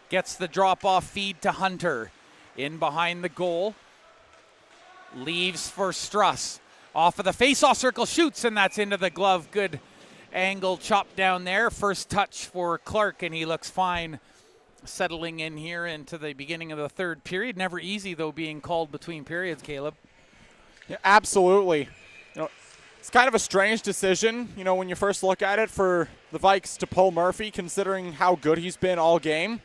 A: Gets the drop-off feed to Hunter. In behind the goal. Leaves for Struss. Off of the face-off circle, shoots, and that's into the glove. Good angle chop down there. First touch for Clark, and he looks fine settling in here into the beginning of the third period. Never easy, though, being called between periods, Caleb.
C: Yeah, absolutely. It's kind of a strange decision, when you first look at it, for the Vikes to pull Murphy, considering how good he's been all game.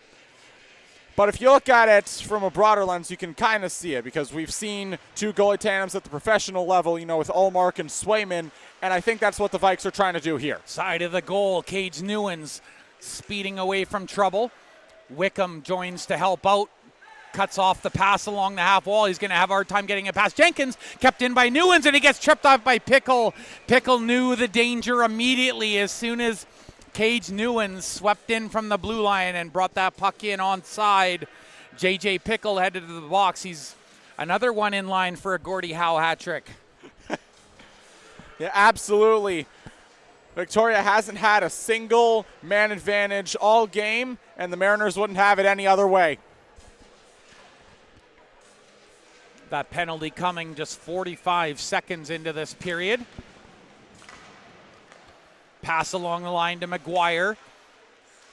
C: But if you look at it from a broader lens, you can kind of see it, because we've seen two goalie tandems at the professional level, with Ullmark and Swayman, and I think that's what the Vikes are trying to do here.
A: Side of the goal, Cage Newens speeding away from trouble. Wickham joins to help out. Cuts off the pass along the half wall. He's going to have a hard time getting it past Jenkins. Kept in by Newens, and he gets tripped off by Pickle. Pickle knew the danger immediately as soon as Cage Newens swept in from the blue line and brought that puck in onside. J.J. Pickle headed to the box. He's another one in line for a Gordie Howe hat trick.
C: Yeah, absolutely. Victoria hasn't had a single man advantage all game, and the Mariners wouldn't have it any other way.
A: That penalty coming just 45 seconds into this period. Pass along the line to McGuire.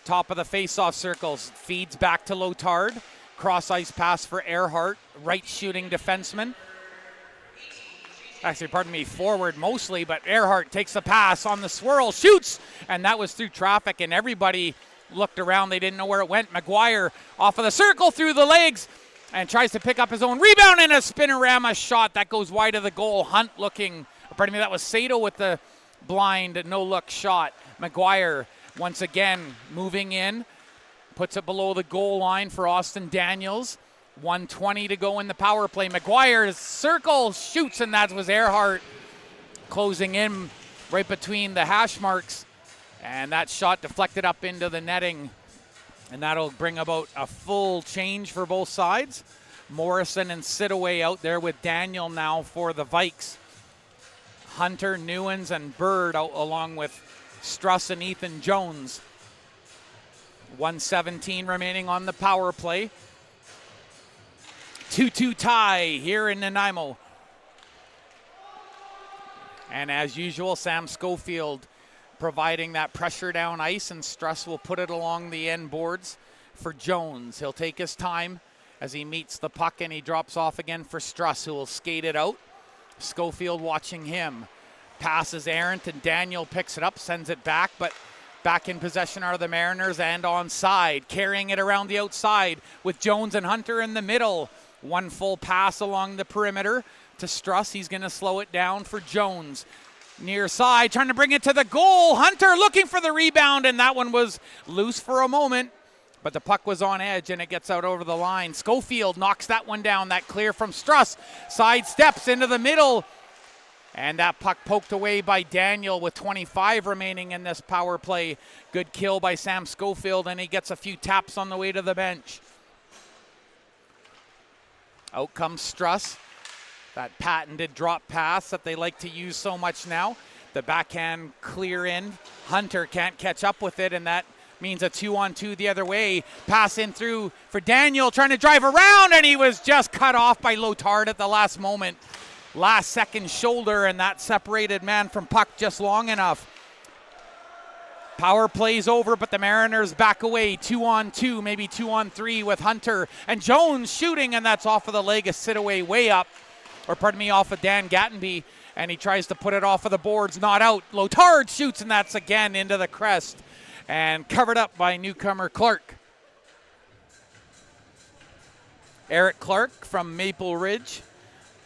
A: Top of the face-off circles. Feeds back to Lotard. Cross-ice pass for Earhart. Right shooting defenseman. Actually, pardon me, forward mostly, but Earhart takes the pass on the swirl. Shoots! And that was through traffic, and everybody looked around. They didn't know where it went. McGuire off of the circle through the legs. And tries to pick up his own rebound, and a spinorama shot that goes wide of the goal. Hunt looking, pardon me, that was Sato with the blind no-look shot. McGuire once again moving in, puts it below the goal line for Austin Daniels. 1:20 to go in the power play. McGuire's circle shoots, and that was Earhart closing in right between the hash marks. And that shot deflected up into the netting. And that'll bring about a full change for both sides. Morrison and Sidaway out there with Daniel now for the Vikes. Hunter, Newens, and Bird out along with Struss and Ethan Jones. 1:17 remaining on the power play. 2-2 tie here in Nanaimo. And as usual, Sam Schofield providing that pressure down ice, and Struss will put it along the end boards for Jones. He'll take his time as he meets the puck, and he drops off again for Struss, who will skate it out. Schofield watching him. Passes errant, and Daniel picks it up, sends it back, but back in possession are the Mariners and onside. Carrying it around the outside with Jones and Hunter in the middle. One full pass along the perimeter to Struss. He's going to slow it down for Jones. Near side, trying to bring it to the goal. Hunter looking for the rebound, and that one was loose for a moment, but the puck was on edge, and it gets out over the line. Schofield knocks that one down. That clear from Struss. Side steps into the middle, and that puck poked away by Daniel with 25 remaining in this power play. Good kill by Sam Schofield, and he gets a few taps on the way to the bench. Out comes Struss. That patented drop pass that they like to use so much now. The backhand clear in. Hunter can't catch up with it, and that means a 2-on-2 the other way. Pass in through for Daniel, trying to drive around, and he was just cut off by Lotard at the last moment. Last second shoulder, and that separated man from puck just long enough. Power play's over, but the Mariners back away. 2-on-2, maybe 2-on-3 with Hunter. And Jones shooting, and that's off of the leg, a sit away way up. Or pardon me, off of Dan Gattenby, and he tries to put it off of the boards, not out. Lotard shoots, and that's again into the crest, and covered up by newcomer Clark. Eric Clark from Maple Ridge,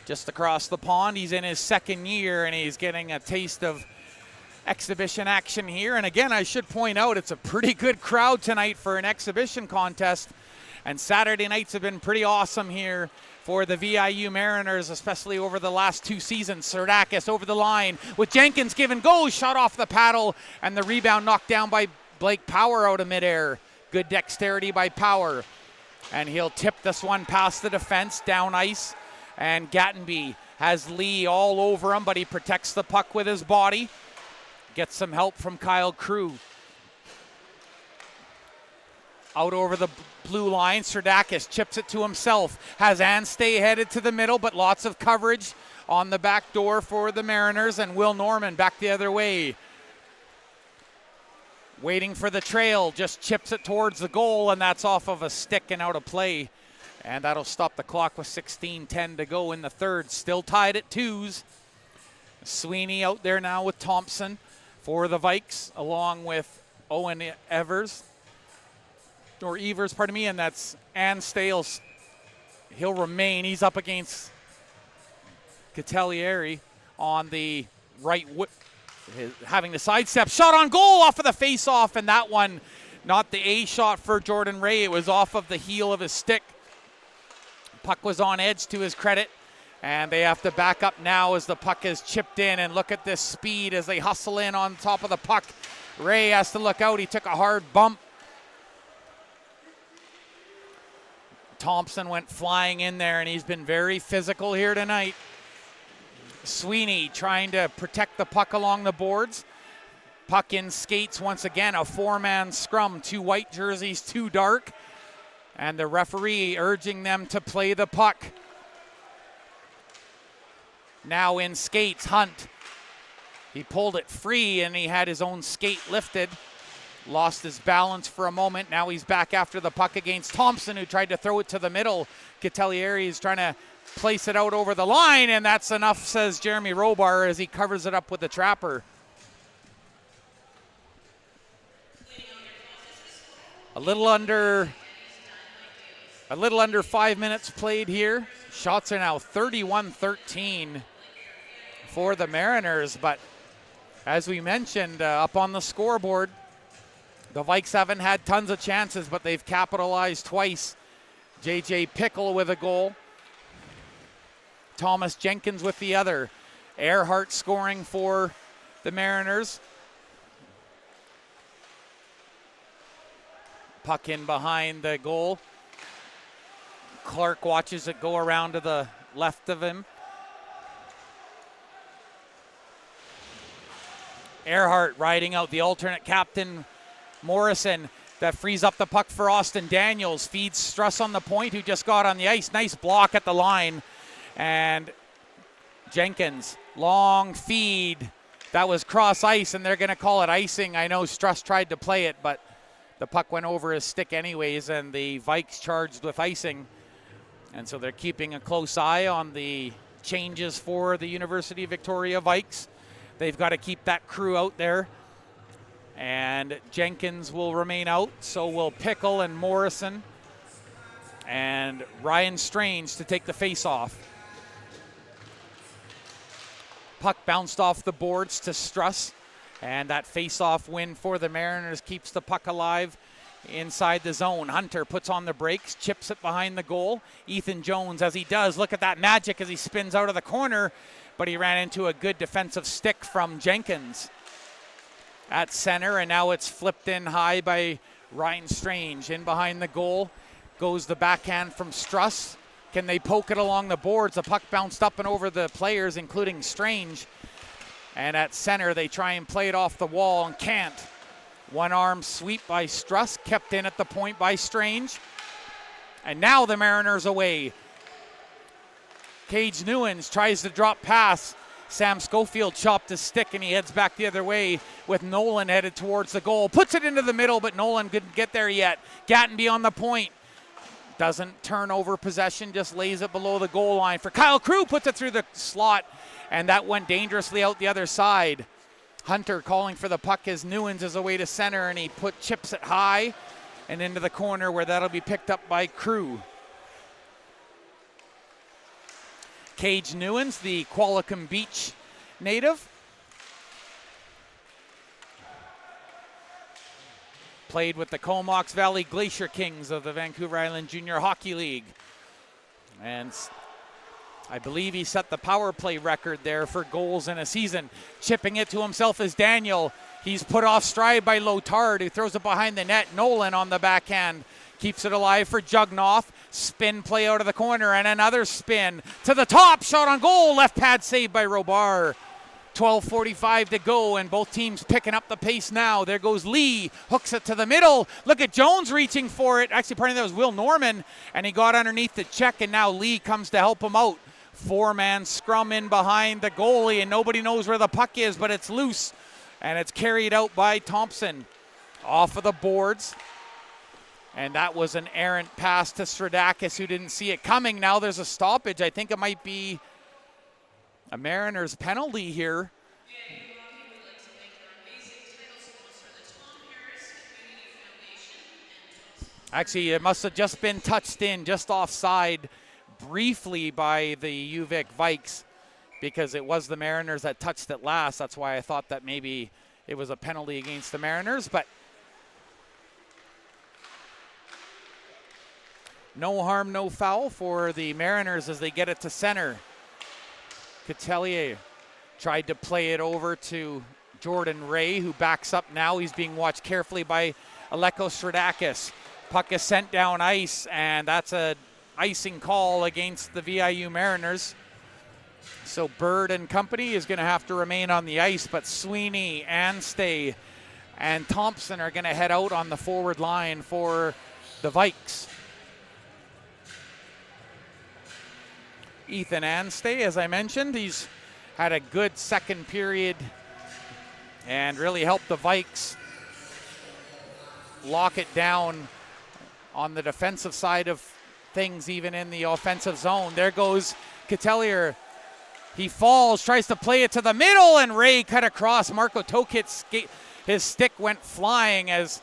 A: just across the pond. He's in his second year, and he's getting a taste of exhibition action here. And again, I should point out, it's a pretty good crowd tonight for an exhibition contest, and Saturday nights have been pretty awesome here for the VIU Mariners, especially over the last two seasons. Sardakis over the line with Jenkins give and go, shot off the paddle, and the rebound knocked down by Blake Power out of midair. Good dexterity by Power, and he'll tip this one past the defense, down ice, and Gattenby has Lee all over him, but he protects the puck with his body. Gets some help from Kyle Crew. Out over the blue line, Sardakis chips it to himself. Has Anstey headed to the middle, but lots of coverage on the back door for the Mariners, and Will Norman back the other way. Waiting for the trail, just chips it towards the goal, and that's off of a stick and out of play. And that'll stop the clock with 16:10 to go in the third. Still tied at 2s. Sweeney out there now with Thompson for the Vikes, along with Owen Evers. Or Evers, pardon me, and that's Anstey. He'll remain. He's up against Catalieri on the right, having the sidestep. Shot on goal off of the face-off, and that one, not the A shot for Jordan Ray. It was off of the heel of his stick. Puck was on edge to his credit, and they have to back up now as the puck is chipped in, and look at this speed as they hustle in on top of the puck. Ray has to look out. He took a hard bump. Thompson went flying in there, and he's been very physical here tonight. Sweeney trying to protect the puck along the boards. Puck in skates once again, a four-man scrum, 2 white jerseys, 2 dark, and the referee urging them to play the puck. Now in skates, Hunt. He pulled it free, and he had his own skate lifted. Lost his balance for a moment. Now he's back after the puck against Thompson, who tried to throw it to the middle. Catalieri is trying to place it out over the line, and that's enough, says Jeremy Robar, as he covers it up with the trapper. A little under 5 minutes played here. Shots are now 31-13 for the Mariners, but as we mentioned up on the scoreboard, the Vikes haven't had tons of chances, but they've capitalized twice. J.J. Pickle with a goal. Thomas Jenkins with the other. Earhart scoring for the Mariners. Puck in behind the goal. Clark watches it go around to the left of him. Earhart riding out the alternate captain, Morrison. That frees up the puck for Austin Daniels. Feeds Struss on the point, who just got on the ice. Nice block at the line. And Jenkins, long feed. That was cross ice, and they're going to call it icing. I know Struss tried to play it, but the puck went over his stick anyways, and the Vikes charged with icing. And so they're keeping a close eye on the changes for the University of Victoria Vikes. They've got to keep that crew out there. And Jenkins will remain out, so will Pickle and Morrison. And Ryan Strange to take the face-off. Puck bounced off the boards to Struss. And that face-off win for the Mariners keeps the puck alive inside the zone. Hunter puts on the brakes, chips it behind the goal. Ethan Jones, as he does, look at that magic as he spins out of the corner, but he ran into a good defensive stick from Jenkins at center, and now it's flipped in high by Ryan Strange. In behind the goal goes the backhand from Struss. Can they poke it along the boards? The puck bounced up and over the players, including Strange. And at center, they try and play it off the wall and can't. One arm sweep by Struss, kept in at the point by Strange. And now the Mariners away. Cage Newens tries to drop pass. Sam Schofield chopped his stick and he heads back the other way with Nolan headed towards the goal. Puts it into the middle, but Nolan couldn't get there yet. Gattenby on the point. Doesn't turn over possession, just lays it below the goal line for Kyle Crew, puts it through the slot, and that went dangerously out the other side. Hunter calling for the puck as Newens is away to center, and he chips it high and into the corner where that'll be picked up by Crew. Cage Newens, the Qualicum Beach native. Played with the Comox Valley Glacier Kings of the Vancouver Island Junior Hockey League. And I believe he set the power play record there for goals in a season. Chipping it to himself is Daniel. He's put off stride by Lotard, who throws it behind the net. Nolan on the backhand keeps it alive for Jugnoff. Spin play out of the corner and another spin to the top. Shot on goal. Left pad saved by Robar. 12:45 to go, and both teams picking up the pace now. There goes Lee, hooks it to the middle. Look at Jones reaching for it. Actually, pardon me, that was Will Norman, and he got underneath the check, and now Lee comes to help him out. Four-man scrum in behind the goalie, and nobody knows where the puck is, but it's loose, and it's carried out by Thompson. Off of the boards, and that was an errant pass to Stradakis, who didn't see it coming. Now there's a stoppage. I think it might be a Mariners penalty here. Actually, it must have just been touched in, just offside briefly by the UVic Vikes, because it was the Mariners that touched it last. That's why I thought that maybe it was a penalty against the Mariners, but no harm, no foul for the Mariners as they get it to center. Coutelier tried to play it over to Jordan Ray, who backs up now. He's being watched carefully by Aleko Stradakis. Puck is sent down ice, and that's a icing call against the VIU Mariners. So Bird and company is going to have to remain on the ice, but Sweeney, Anstey, and Thompson are going to head out on the forward line for the Vikes. Ethan Anstey, as I mentioned, he's had a good second period and really helped the Vikes lock it down on the defensive side of things, even in the offensive zone. There goes Coutelier. He falls, tries to play it to the middle, and Ray cut across. Marco Tokit's his stick went flying as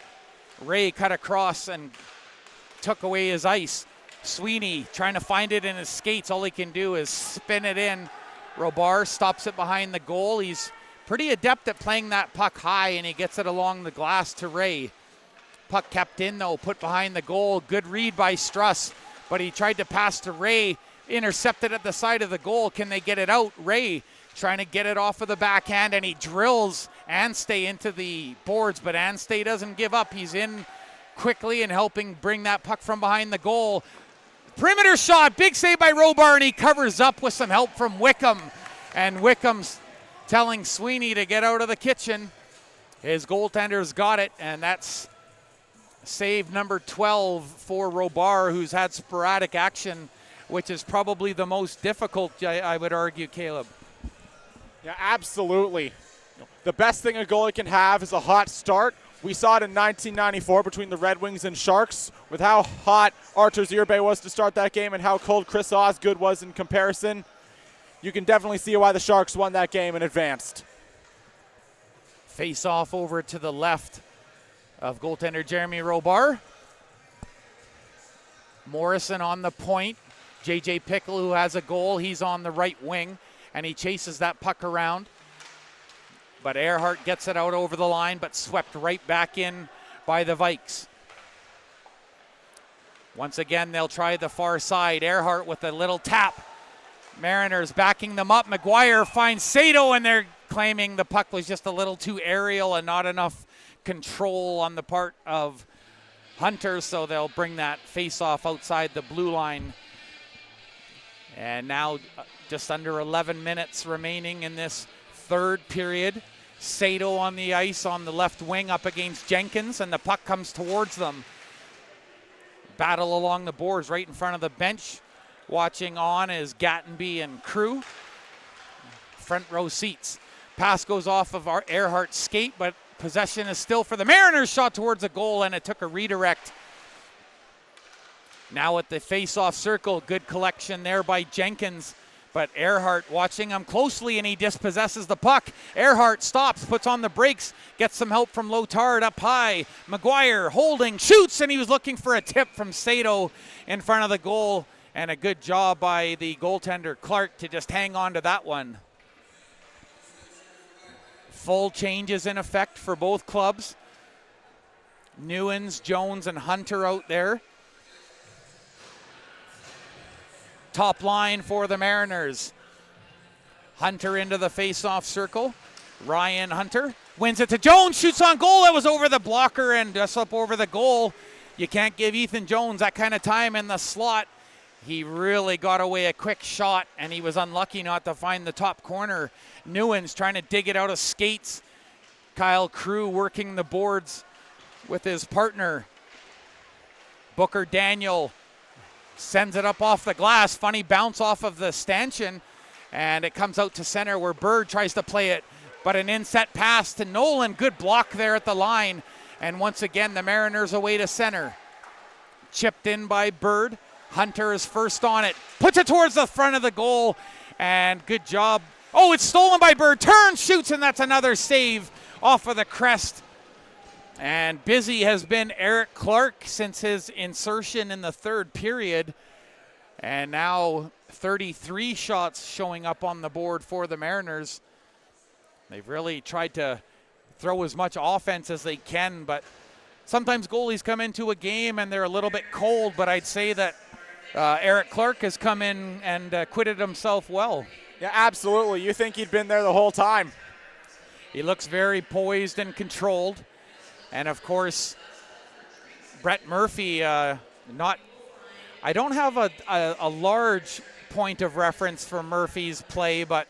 A: Ray cut across and took away his ice. Sweeney trying to find it in his skates. All he can do is spin it in. Robar stops it behind the goal. He's pretty adept at playing that puck high, and he gets it along the glass to Ray. Puck kept in, though, put behind the goal. Good read by Struss, but he tried to pass to Ray. Intercepted at the side of the goal. Can they get it out? Ray trying to get it off of the backhand, and he drills Anstey into the boards, but Anstey doesn't give up. He's in quickly and helping bring that puck from behind the goal. Perimeter shot, big save by Robar, and he covers up with some help from Wickham. And Wickham's telling Sweeney to get out of the kitchen. His goaltender's got it, and that's Save number 12 for Robar, who's had sporadic action, which is probably the most difficult, I would argue, Caleb.
C: Yeah, absolutely. The best thing a goalie can have is a hot start. We saw it in 1994 between the Red Wings and Sharks with how hot Artur Zirbe was to start that game and how cold Chris Osgood was in comparison. You can definitely see why the Sharks won that game and advanced.
A: Face off over to the left of goaltender Jeremy Robar. Morrison on the point. JJ Pickle, who has a goal, he's on the right wing, and he chases that puck around. But Earhart gets it out over the line, but swept right back in by the Vikes. Once again, they'll try the far side. Earhart with a little tap. Mariners backing them up. McGuire finds Sato, and they're claiming the puck was just a little too aerial and not enough control on the part of Hunter, so they'll bring that face-off outside the blue line. And now just under 11 minutes remaining in this third period. Sato on the ice on the left wing up against Jenkins, and the puck comes towards them. Battle along the boards right in front of the bench. Watching on is Gattenby and crew. Front row seats. Pass goes off of our Earhart's skate, but possession is still for the Mariners. Shot towards a goal, and it took a redirect. Now at the face-off circle, good collection there by Jenkins. But Earhart watching him closely, and he dispossesses the puck. Earhart stops, puts on the brakes, gets some help from Lotard up high. McGuire holding, shoots, and he was looking for a tip from Sato in front of the goal. And a good job by the goaltender Clark to just hang on to that one. Full changes in effect for both clubs. Newens, Jones, and Hunter out there. Top line for the Mariners. Hunter into the face-off circle. Ryan Hunter wins it to Jones, shoots on goal. That was over the blocker and just up over the goal. You can't give Ethan Jones that kind of time in the slot. He really got away a quick shot, and he was unlucky not to find the top corner. Newens trying to dig it out of skates. Kyle Crew working the boards with his partner. Booker Daniel sends it up off the glass. Funny bounce off of the stanchion, and it comes out to center where Bird tries to play it, but an inset pass to Nolan. Good block there at the line, and once again the Mariners away to center. Chipped in by Bird. Hunter is first on it, puts it towards the front of the goal, and good job. Oh, it's stolen by Bird, turns, shoots, and that's another save off of the crest. And busy has been Eric Clark since his insertion in the third period. And now 33 shots showing up on the board for the Mariners. They've really tried to throw as much offense as they can, but sometimes goalies come into a game and they're a little bit cold, but I'd say that Eric Clark has come in and acquitted himself well.
C: Yeah, absolutely. You think he'd been there the whole time.
A: He looks very poised and controlled. And of course, Brett Murphy, I don't have a large point of reference for Murphy's play, but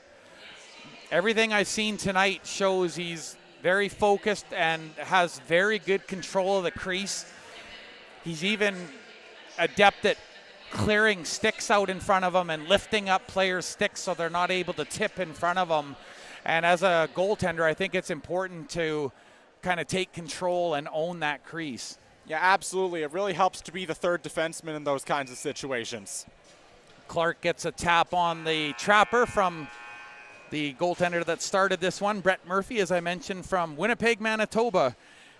A: everything I've seen tonight shows he's very focused and has very good control of the crease. He's even adept at clearing sticks out in front of him and lifting up players' sticks so they're not able to tip in front of him. And as a goaltender, I think it's important to kind of take control and own that crease.
C: Yeah, absolutely. It really helps to be the third defenseman in those kinds of situations.
A: Clark gets a tap on the trapper from the goaltender that started this one, Brett Murphy, as I mentioned, from Winnipeg, Manitoba.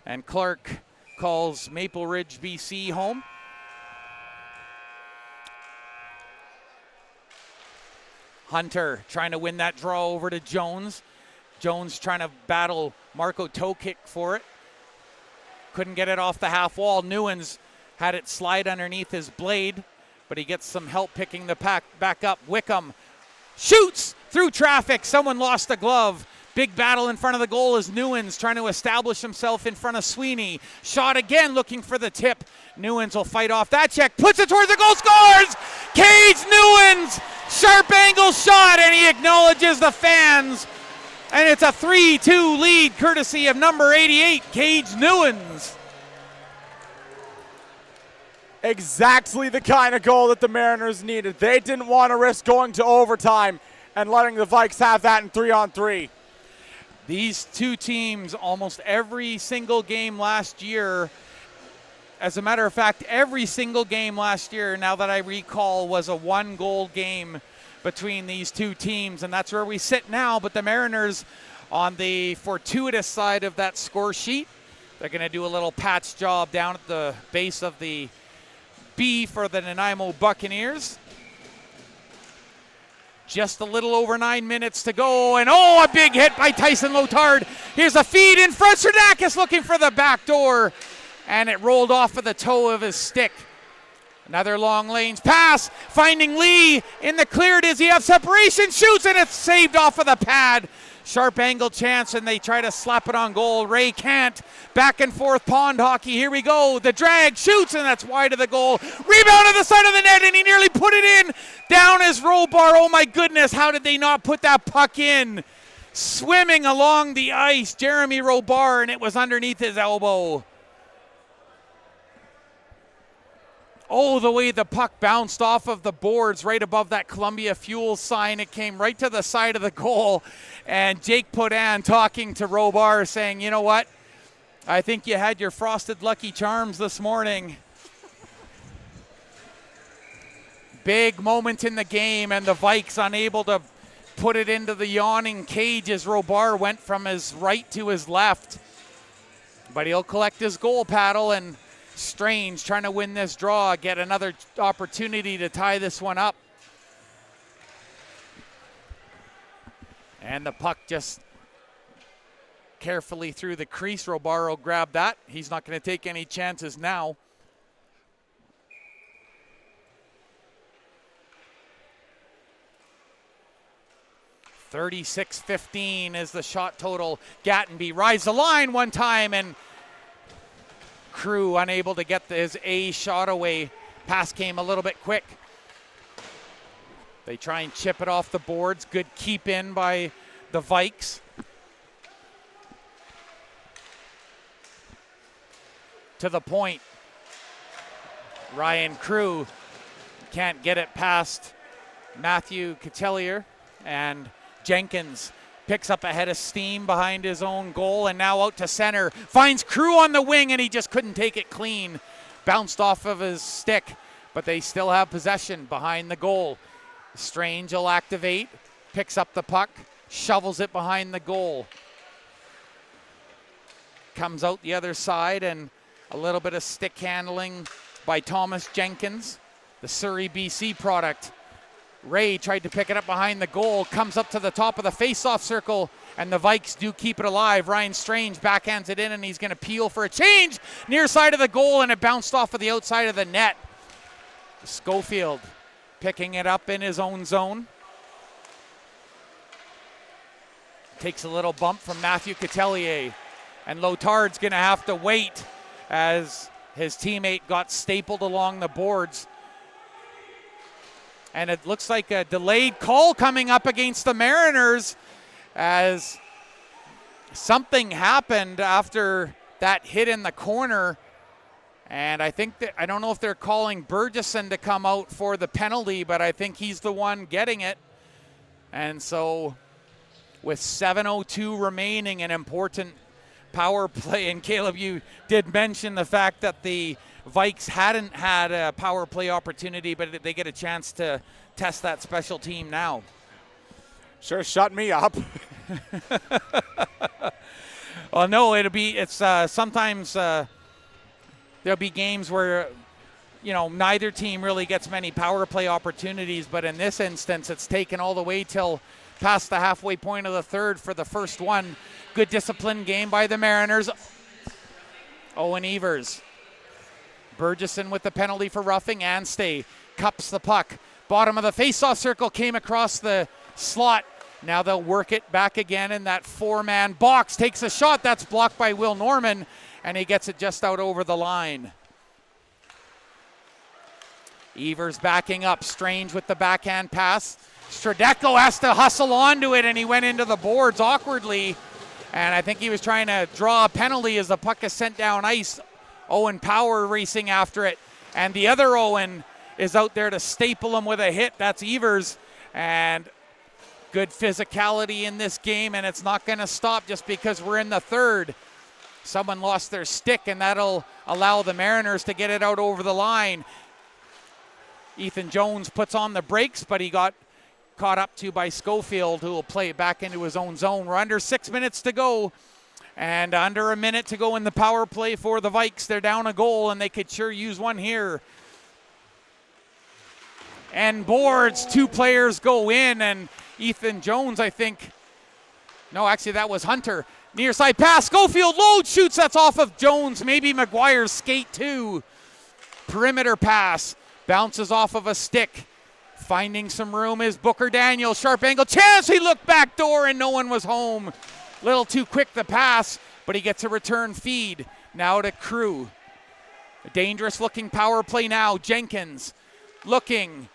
A: And Clark calls Maple Ridge, BC home. Hunter trying to win that draw over to Jones. Jones trying to battle Marco Tokic for it. Couldn't get it off the half wall. Newens had it slide underneath his blade, but he gets some help picking the pack back up. Wickham shoots through traffic. Someone lost a glove. Big battle in front of the goal as Newens trying to establish himself in front of Sweeney. Shot again, looking for the tip. Newens will fight off that check. Puts it towards the goal, scores! Cage Newens! Sharp angle shot, and he acknowledges the fans. And it's a 3-2 lead courtesy of number 88, Cage Newens.
C: Exactly the kind of goal that the Mariners needed. They didn't want to risk going to overtime and letting the Vikes have that in 3-on-3.
A: These two teams, almost every single game last year, as a matter of fact, every single game last year, now that I recall, was a one-goal game between these two teams, and that's where we sit now. But the Mariners on the fortuitous side of that score sheet, they're going to do a little patch job down at the base of the B for the Nanaimo Buccaneers. Just a little over 9 minutes to go, and a big hit by Tyson Lotard. Here's a feed in front. Serdakis looking for the back door, and it rolled off of the toe of his stick. Another long lanes pass, finding Lee in the clear. Does he have separation? Shoots, and it's saved off of the pad. Sharp angle chance, and they try to slap it on goal. Ray can't. Back and forth pond hockey. Here we go. The drag shoots, and that's wide of the goal. Rebound to the side of the net, and he nearly put it in. Down his roll bar. Oh my goodness, how did they not put that puck in? Swimming along the ice, Jeremy Robar, and it was underneath his elbow. Oh, the way the puck bounced off of the boards right above that Columbia Fuel sign. It came right to the side of the goal. And Jake Podan talking to Robar saying, you know what? I think you had your frosted Lucky Charms this morning. Big moment in the game, and the Vikes unable to put it into the yawning cage as Robar went from his right to his left. But he'll collect his goal paddle, and Strange trying to win this draw, get another opportunity to tie this one up. And the puck just carefully through the crease. Robaro grabbed that. He's not going to take any chances now. $36-15 is the shot total. Gattenby rides the line one time, and Crew unable to get his A shot away. Pass came a little bit quick. They try and chip it off the boards. Good keep in by the Vikes. To the point. Ryan Crew can't get it past Matthew Catelier, and Jenkins picks up a head of steam behind his own goal, and now out to center. Finds Crew on the wing, and he just couldn't take it clean. Bounced off of his stick, but they still have possession behind the goal. Strange will activate, picks up the puck, shovels it behind the goal. Comes out the other side, and a little bit of stick handling by Thomas Jenkins, the Surrey BC product. Ray tried to pick it up behind the goal, comes up to the top of the face-off circle, and the Vikes do keep it alive. Ryan Strange backhands it in, and he's going to peel for a change near side of the goal, and it bounced off of the outside of the net. Schofield picking it up in his own zone. Takes a little bump from Matthew Catelier, and Lotard's going to have to wait as his teammate got stapled along the boards. And it looks like a delayed call coming up against the Mariners, as something happened after that hit in the corner. And I think that, I don't know if they're calling Burgesson to come out for the penalty, but I think he's the one getting it. And so with 7:02 remaining, an important power play. And Caleb, you did mention the fact that the Vikes hadn't had a power play opportunity, but they get a chance to test that special team now.
C: Sure, shut me up.
A: Well, no, it's sometimes there'll be games where, you know, neither team really gets many power play opportunities, but in this instance, it's taken all the way till past the halfway point of the third for the first one. Good disciplined game by the Mariners. Owen Evers. Burgesson with the penalty for roughing. Anstey cups the puck. Bottom of the face-off circle, came across the slot. Now they'll work it back again in that four-man box. Takes a shot. That's blocked by Will Norman, and he gets it just out over the line. Evers backing up. Strange with the backhand pass. Stradecko has to hustle onto it, and he went into the boards awkwardly. And I think he was trying to draw a penalty as the puck is sent down ice. Owen Power racing after it. And the other Owen is out there to staple him with a hit. That's Evers. And good physicality in this game, and it's not going to stop just because we're in the third. Someone lost their stick, and that'll allow the Mariners to get it out over the line. Ethan Jones puts on the brakes, but he got caught up to by Schofield, who will play it back into his own zone. We're under 6 minutes to go, and under a minute to go in the power play for the Vikes. They're down a goal, and they could sure use one here. And boards, 2 players go in, and Ethan Jones, I think. No, actually, that was Hunter. Near side pass, Schofield load shoots, that's off of Jones. Maybe McGuire's skate too. Perimeter pass, bounces off of a stick. Finding some room is Booker Daniel. Sharp angle chance, he looked back door and no one was home. Little too quick the pass, but he gets a return feed. Now to Crew. A dangerous looking power play now. Jenkins looking.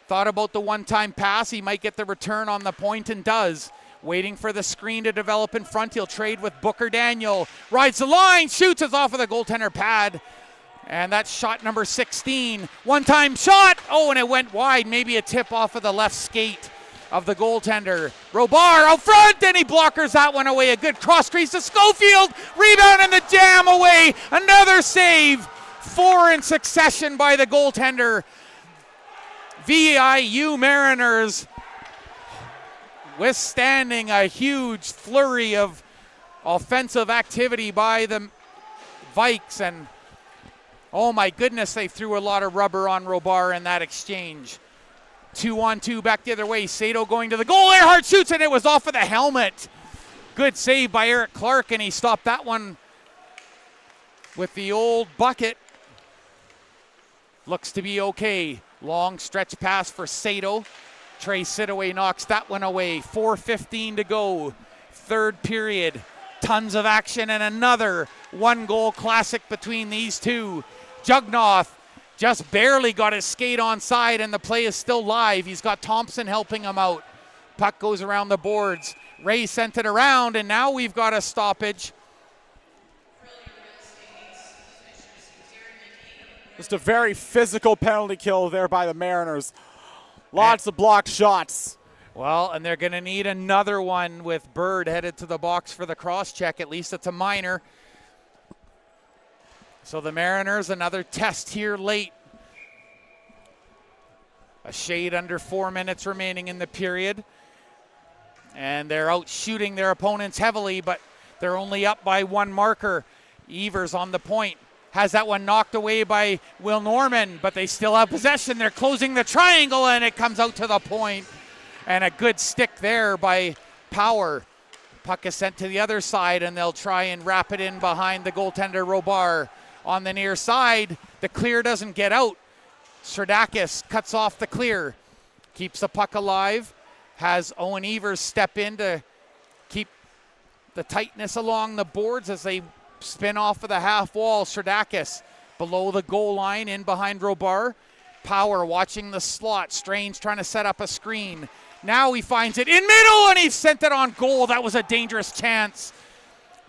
A: Thought about the one-time pass. He might get the return on the point and does. Waiting for the screen to develop in front. He'll trade with Booker Daniel. Rides the line, shoots, it's off of the goaltender pad. And that's shot number 16. One-time shot. Oh, and it went wide. Maybe a tip off of the left skate of the goaltender. Robar out front, and he blockers that one away. A good cross crease to Schofield. Rebound and the jam away. Another save. 4 in succession by the goaltender. VIU Mariners withstanding a huge flurry of offensive activity by the Vikes, and oh my goodness, they threw a lot of rubber on Robar in that exchange. 2-on-2 back the other way. Sato going to the goal. Earhart shoots, and it was off of the helmet. Good save by Eric Clark, and he stopped that one with the old bucket. Looks to be okay. Long stretch pass for Sato. Trey Sidaway knocks that one away. 4:15 to go. Third period. Tons of action and another one-goal classic between these two. Jugnoth just barely got his skate onside, and the play is still live. He's got Thompson helping him out. Puck goes around the boards. Ray sent it around, and now we've got a stoppage.
C: Just a very physical penalty kill there by the Mariners. Lots of blocked shots.
A: Well, and they're going to need another one with Bird headed to the box for the cross-check. At least it's a minor. So the Mariners, another test here late. A shade under 4 minutes remaining in the period. And they're out shooting their opponents heavily, but they're only up by 1 marker. Evers on the point. Has that one knocked away by Will Norman, but they still have possession. They're closing the triangle, and it comes out to the point. And a good stick there by Power. Puck is sent to the other side, and they'll try and wrap it in behind the goaltender, Robar. On the near side, the clear doesn't get out. Serdakis cuts off the clear. Keeps the puck alive. Has Owen Evers step in to keep the tightness along the boards as they spin off of the half wall. Serdakis below the goal line, in behind Robar. Power watching the slot. Strange trying to set up a screen. Now he finds it in middle, and he sent it on goal. That was a dangerous chance.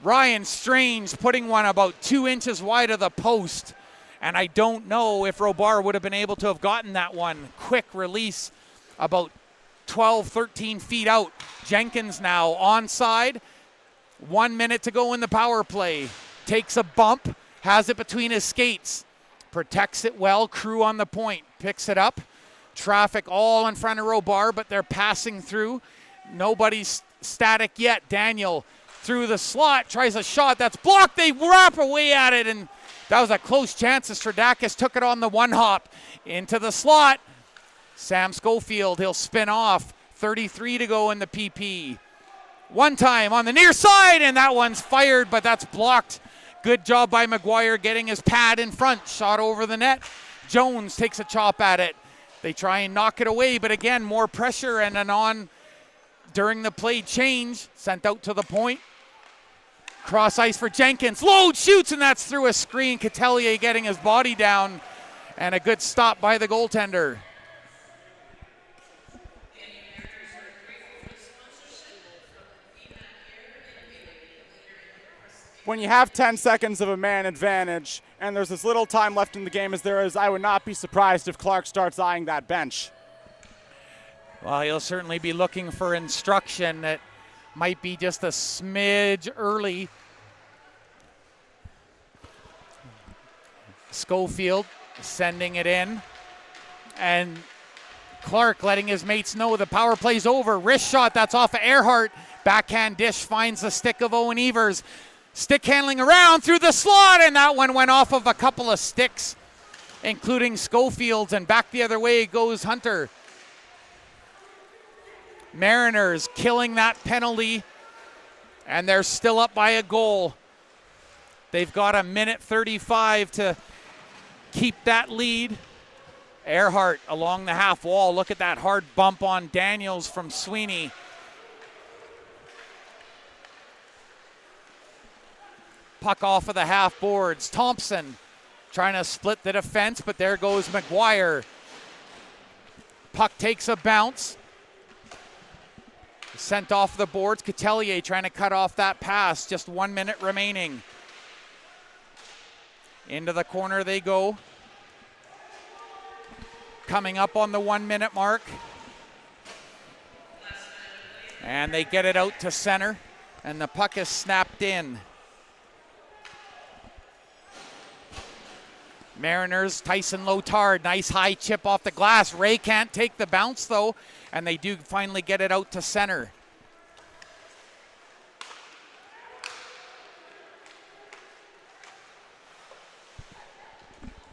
A: Ryan Strange putting one about 2 inches wide of the post. And I don't know if Robar would have been able to have gotten that one. Quick release about 12, 13 feet out. Jenkins now onside. 1 minute to go in the power play. Takes a bump, has it between his skates. Protects it well. Crew on the point. Picks it up. Traffic all in front of Robar, but they're passing through. Nobody's static yet. Daniel through the slot, tries a shot. That's blocked. They wrap away at it, and that was a close chance as Stradakis took it on the one hop into the slot. Sam Schofield, he'll spin off. 33 to go in the PP. One time on the near side, and that one's fired, but that's blocked. Good job by McGuire getting his pad in front. Shot over the net. Jones takes a chop at it. They try and knock it away, but again, more pressure and an on during the play change. Sent out to the point. Cross ice for Jenkins. Load shoots, and that's through a screen. Catelier getting his body down, and a good stop by the goaltender.
C: when you have 10 seconds of a man advantage and there's as little time left in the game as there is, I would not be surprised if Clark starts eyeing that bench.
A: Well, he'll certainly be looking for instruction that might be just a smidge early. Schofield sending it in, and Clark letting his mates know the power play's over. Wrist shot, that's off of Earhart. Backhand dish finds the stick of Owen Evers. Stick handling around through the slot, and that one went off of a couple of sticks, including Schofield's, and back the other way goes Hunter. Mariners killing that penalty, and they're still up by a goal. They've got a minute 35 to keep that lead. Earhart along the half wall. Look at that hard bump on Daniels from Sweeney. Puck off of the half boards. Thompson trying to split the defense, but there goes McGuire. Puck takes a bounce. Sent off the boards. Coutelier trying to cut off that pass. Just 1 minute remaining. Into the corner they go. Coming up on the 1 minute mark. And they get it out to center. And the puck is snapped in. Mariners, Tyson Lotard, nice high chip off the glass. Ray can't take the bounce though, and they do finally get it out to center.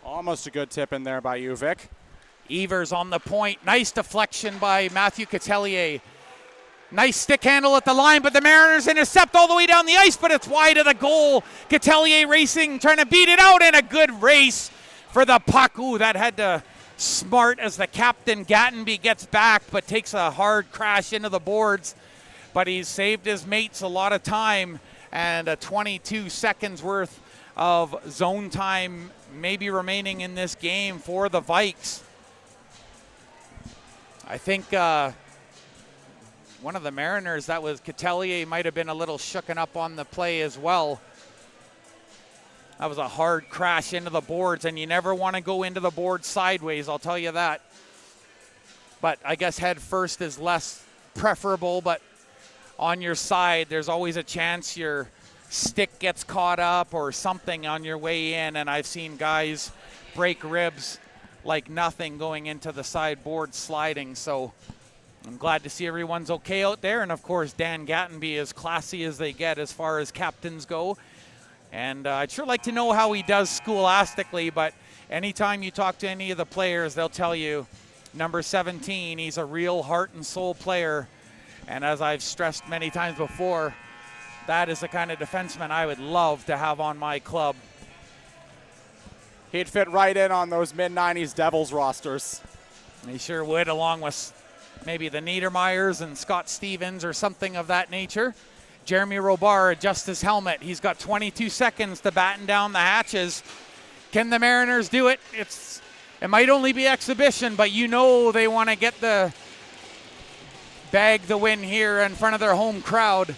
C: Almost a good tip in there by UVic.
A: Evers on the point. Nice deflection by Matthew Coutelier. Nice stick handle at the line, but the Mariners intercept all the way down the ice, but it's wide of the goal. Coutelier racing, trying to beat it out, and a good race for the puck. Ooh, that had to smart as the captain, Gattenby, gets back, but takes a hard crash into the boards. But he's saved his mates a lot of time, and a 22 seconds worth of zone time maybe remaining in this game for the Vikes. I think one of the Mariners, that was Coutelier, might have been a little shooken up on the play as well. That was a hard crash into the boards, and you never want to go into the board sideways, I'll tell you that. But I guess head first is less preferable, but on your side, there's always a chance your stick gets caught up or something on your way in, and I've seen guys break ribs like nothing going into the sideboard sliding. So I'm glad to see everyone's okay out there. And of course, Dan Gattenby, as classy as they get as far as captains go. And I'd sure like to know how he does scholastically, but anytime you talk to any of the players, they'll tell you number 17, he's a real heart and soul player. And as I've stressed many times before, that is the kind of defenseman I would love to have on my club.
C: He'd fit right in on those mid-90s Devils rosters.
A: He sure would, along with maybe the Niedermeyers and Scott Stevens or something of that nature. Jeremy Robar adjusts his helmet. He's got 22 seconds to batten down the hatches. Can the Mariners do it? It might only be exhibition, but you know they want to get the win here in front of their home crowd.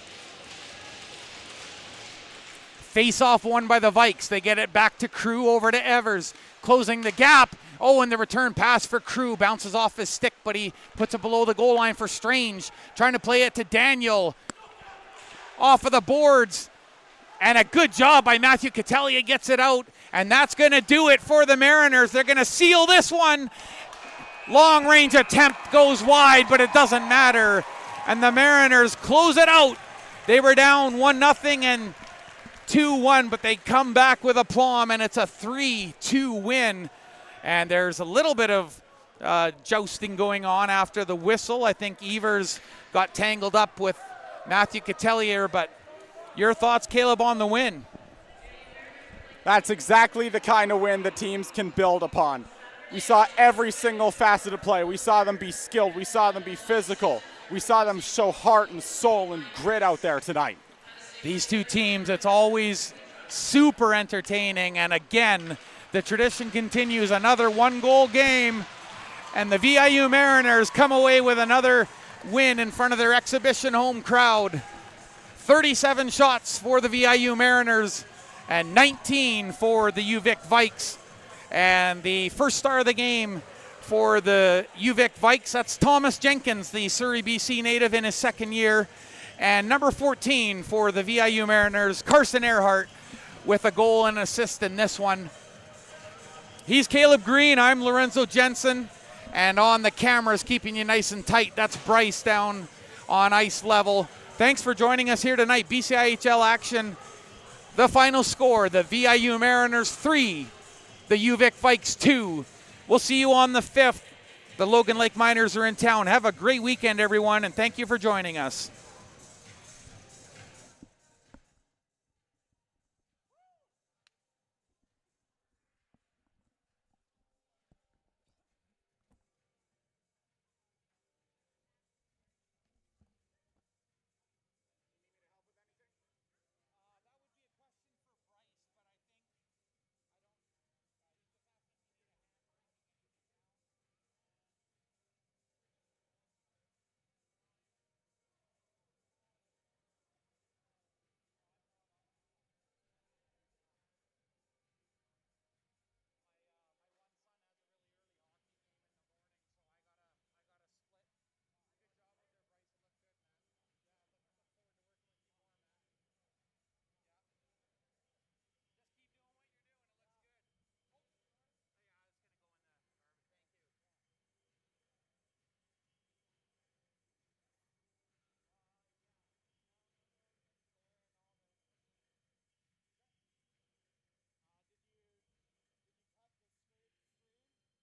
A: Face-off won by the Vikes. They get it back to Crew, over to Evers. Closing the gap. Oh, and the return pass for Crew. Bounces off his stick, but he puts it below the goal line for Strange. Trying to play it to Daniel. Off of the boards. And a good job by Matthew Coutelier, gets it out. And that's going to do it for the Mariners. They're going to seal this one. Long range attempt goes wide, but it doesn't matter. And the Mariners close it out. They were down 1-0 and 2-1, but they come back with aplomb, and it's a 3-2 win. And there's a little bit of jousting going on after the whistle. I think Evers got tangled up with Matthew Coutelier, but your thoughts, Caleb, on the win?
C: That's exactly the kind of win that teams can build upon. We saw every single facet of play. We saw them be skilled. We saw them be physical. We saw them show heart and soul and grit out there tonight.
A: These two teams, it's always super entertaining. And again, the tradition continues. Another one-goal game. And the VIU Mariners come away with another win in front of their exhibition home crowd. 37 shots for the VIU Mariners and 19 for the UVic Vikes. And the first star of the game for the UVic Vikes, that's Thomas Jenkins, the Surrey, BC native in his second year. And number 14 for the VIU Mariners, Carson Earhart, with a goal and assist in this one. He's Caleb Green, I'm Lorenzo Jensen, and on the cameras keeping you nice and tight, that's Bryce down on ice level. Thanks for joining us here tonight. BCIHL action, the final score, the VIU Mariners 3, the UVic Vikes 2. We'll see you on the 5th. The Logan Lake Miners are in town. Have a great weekend, everyone, and thank you for joining us.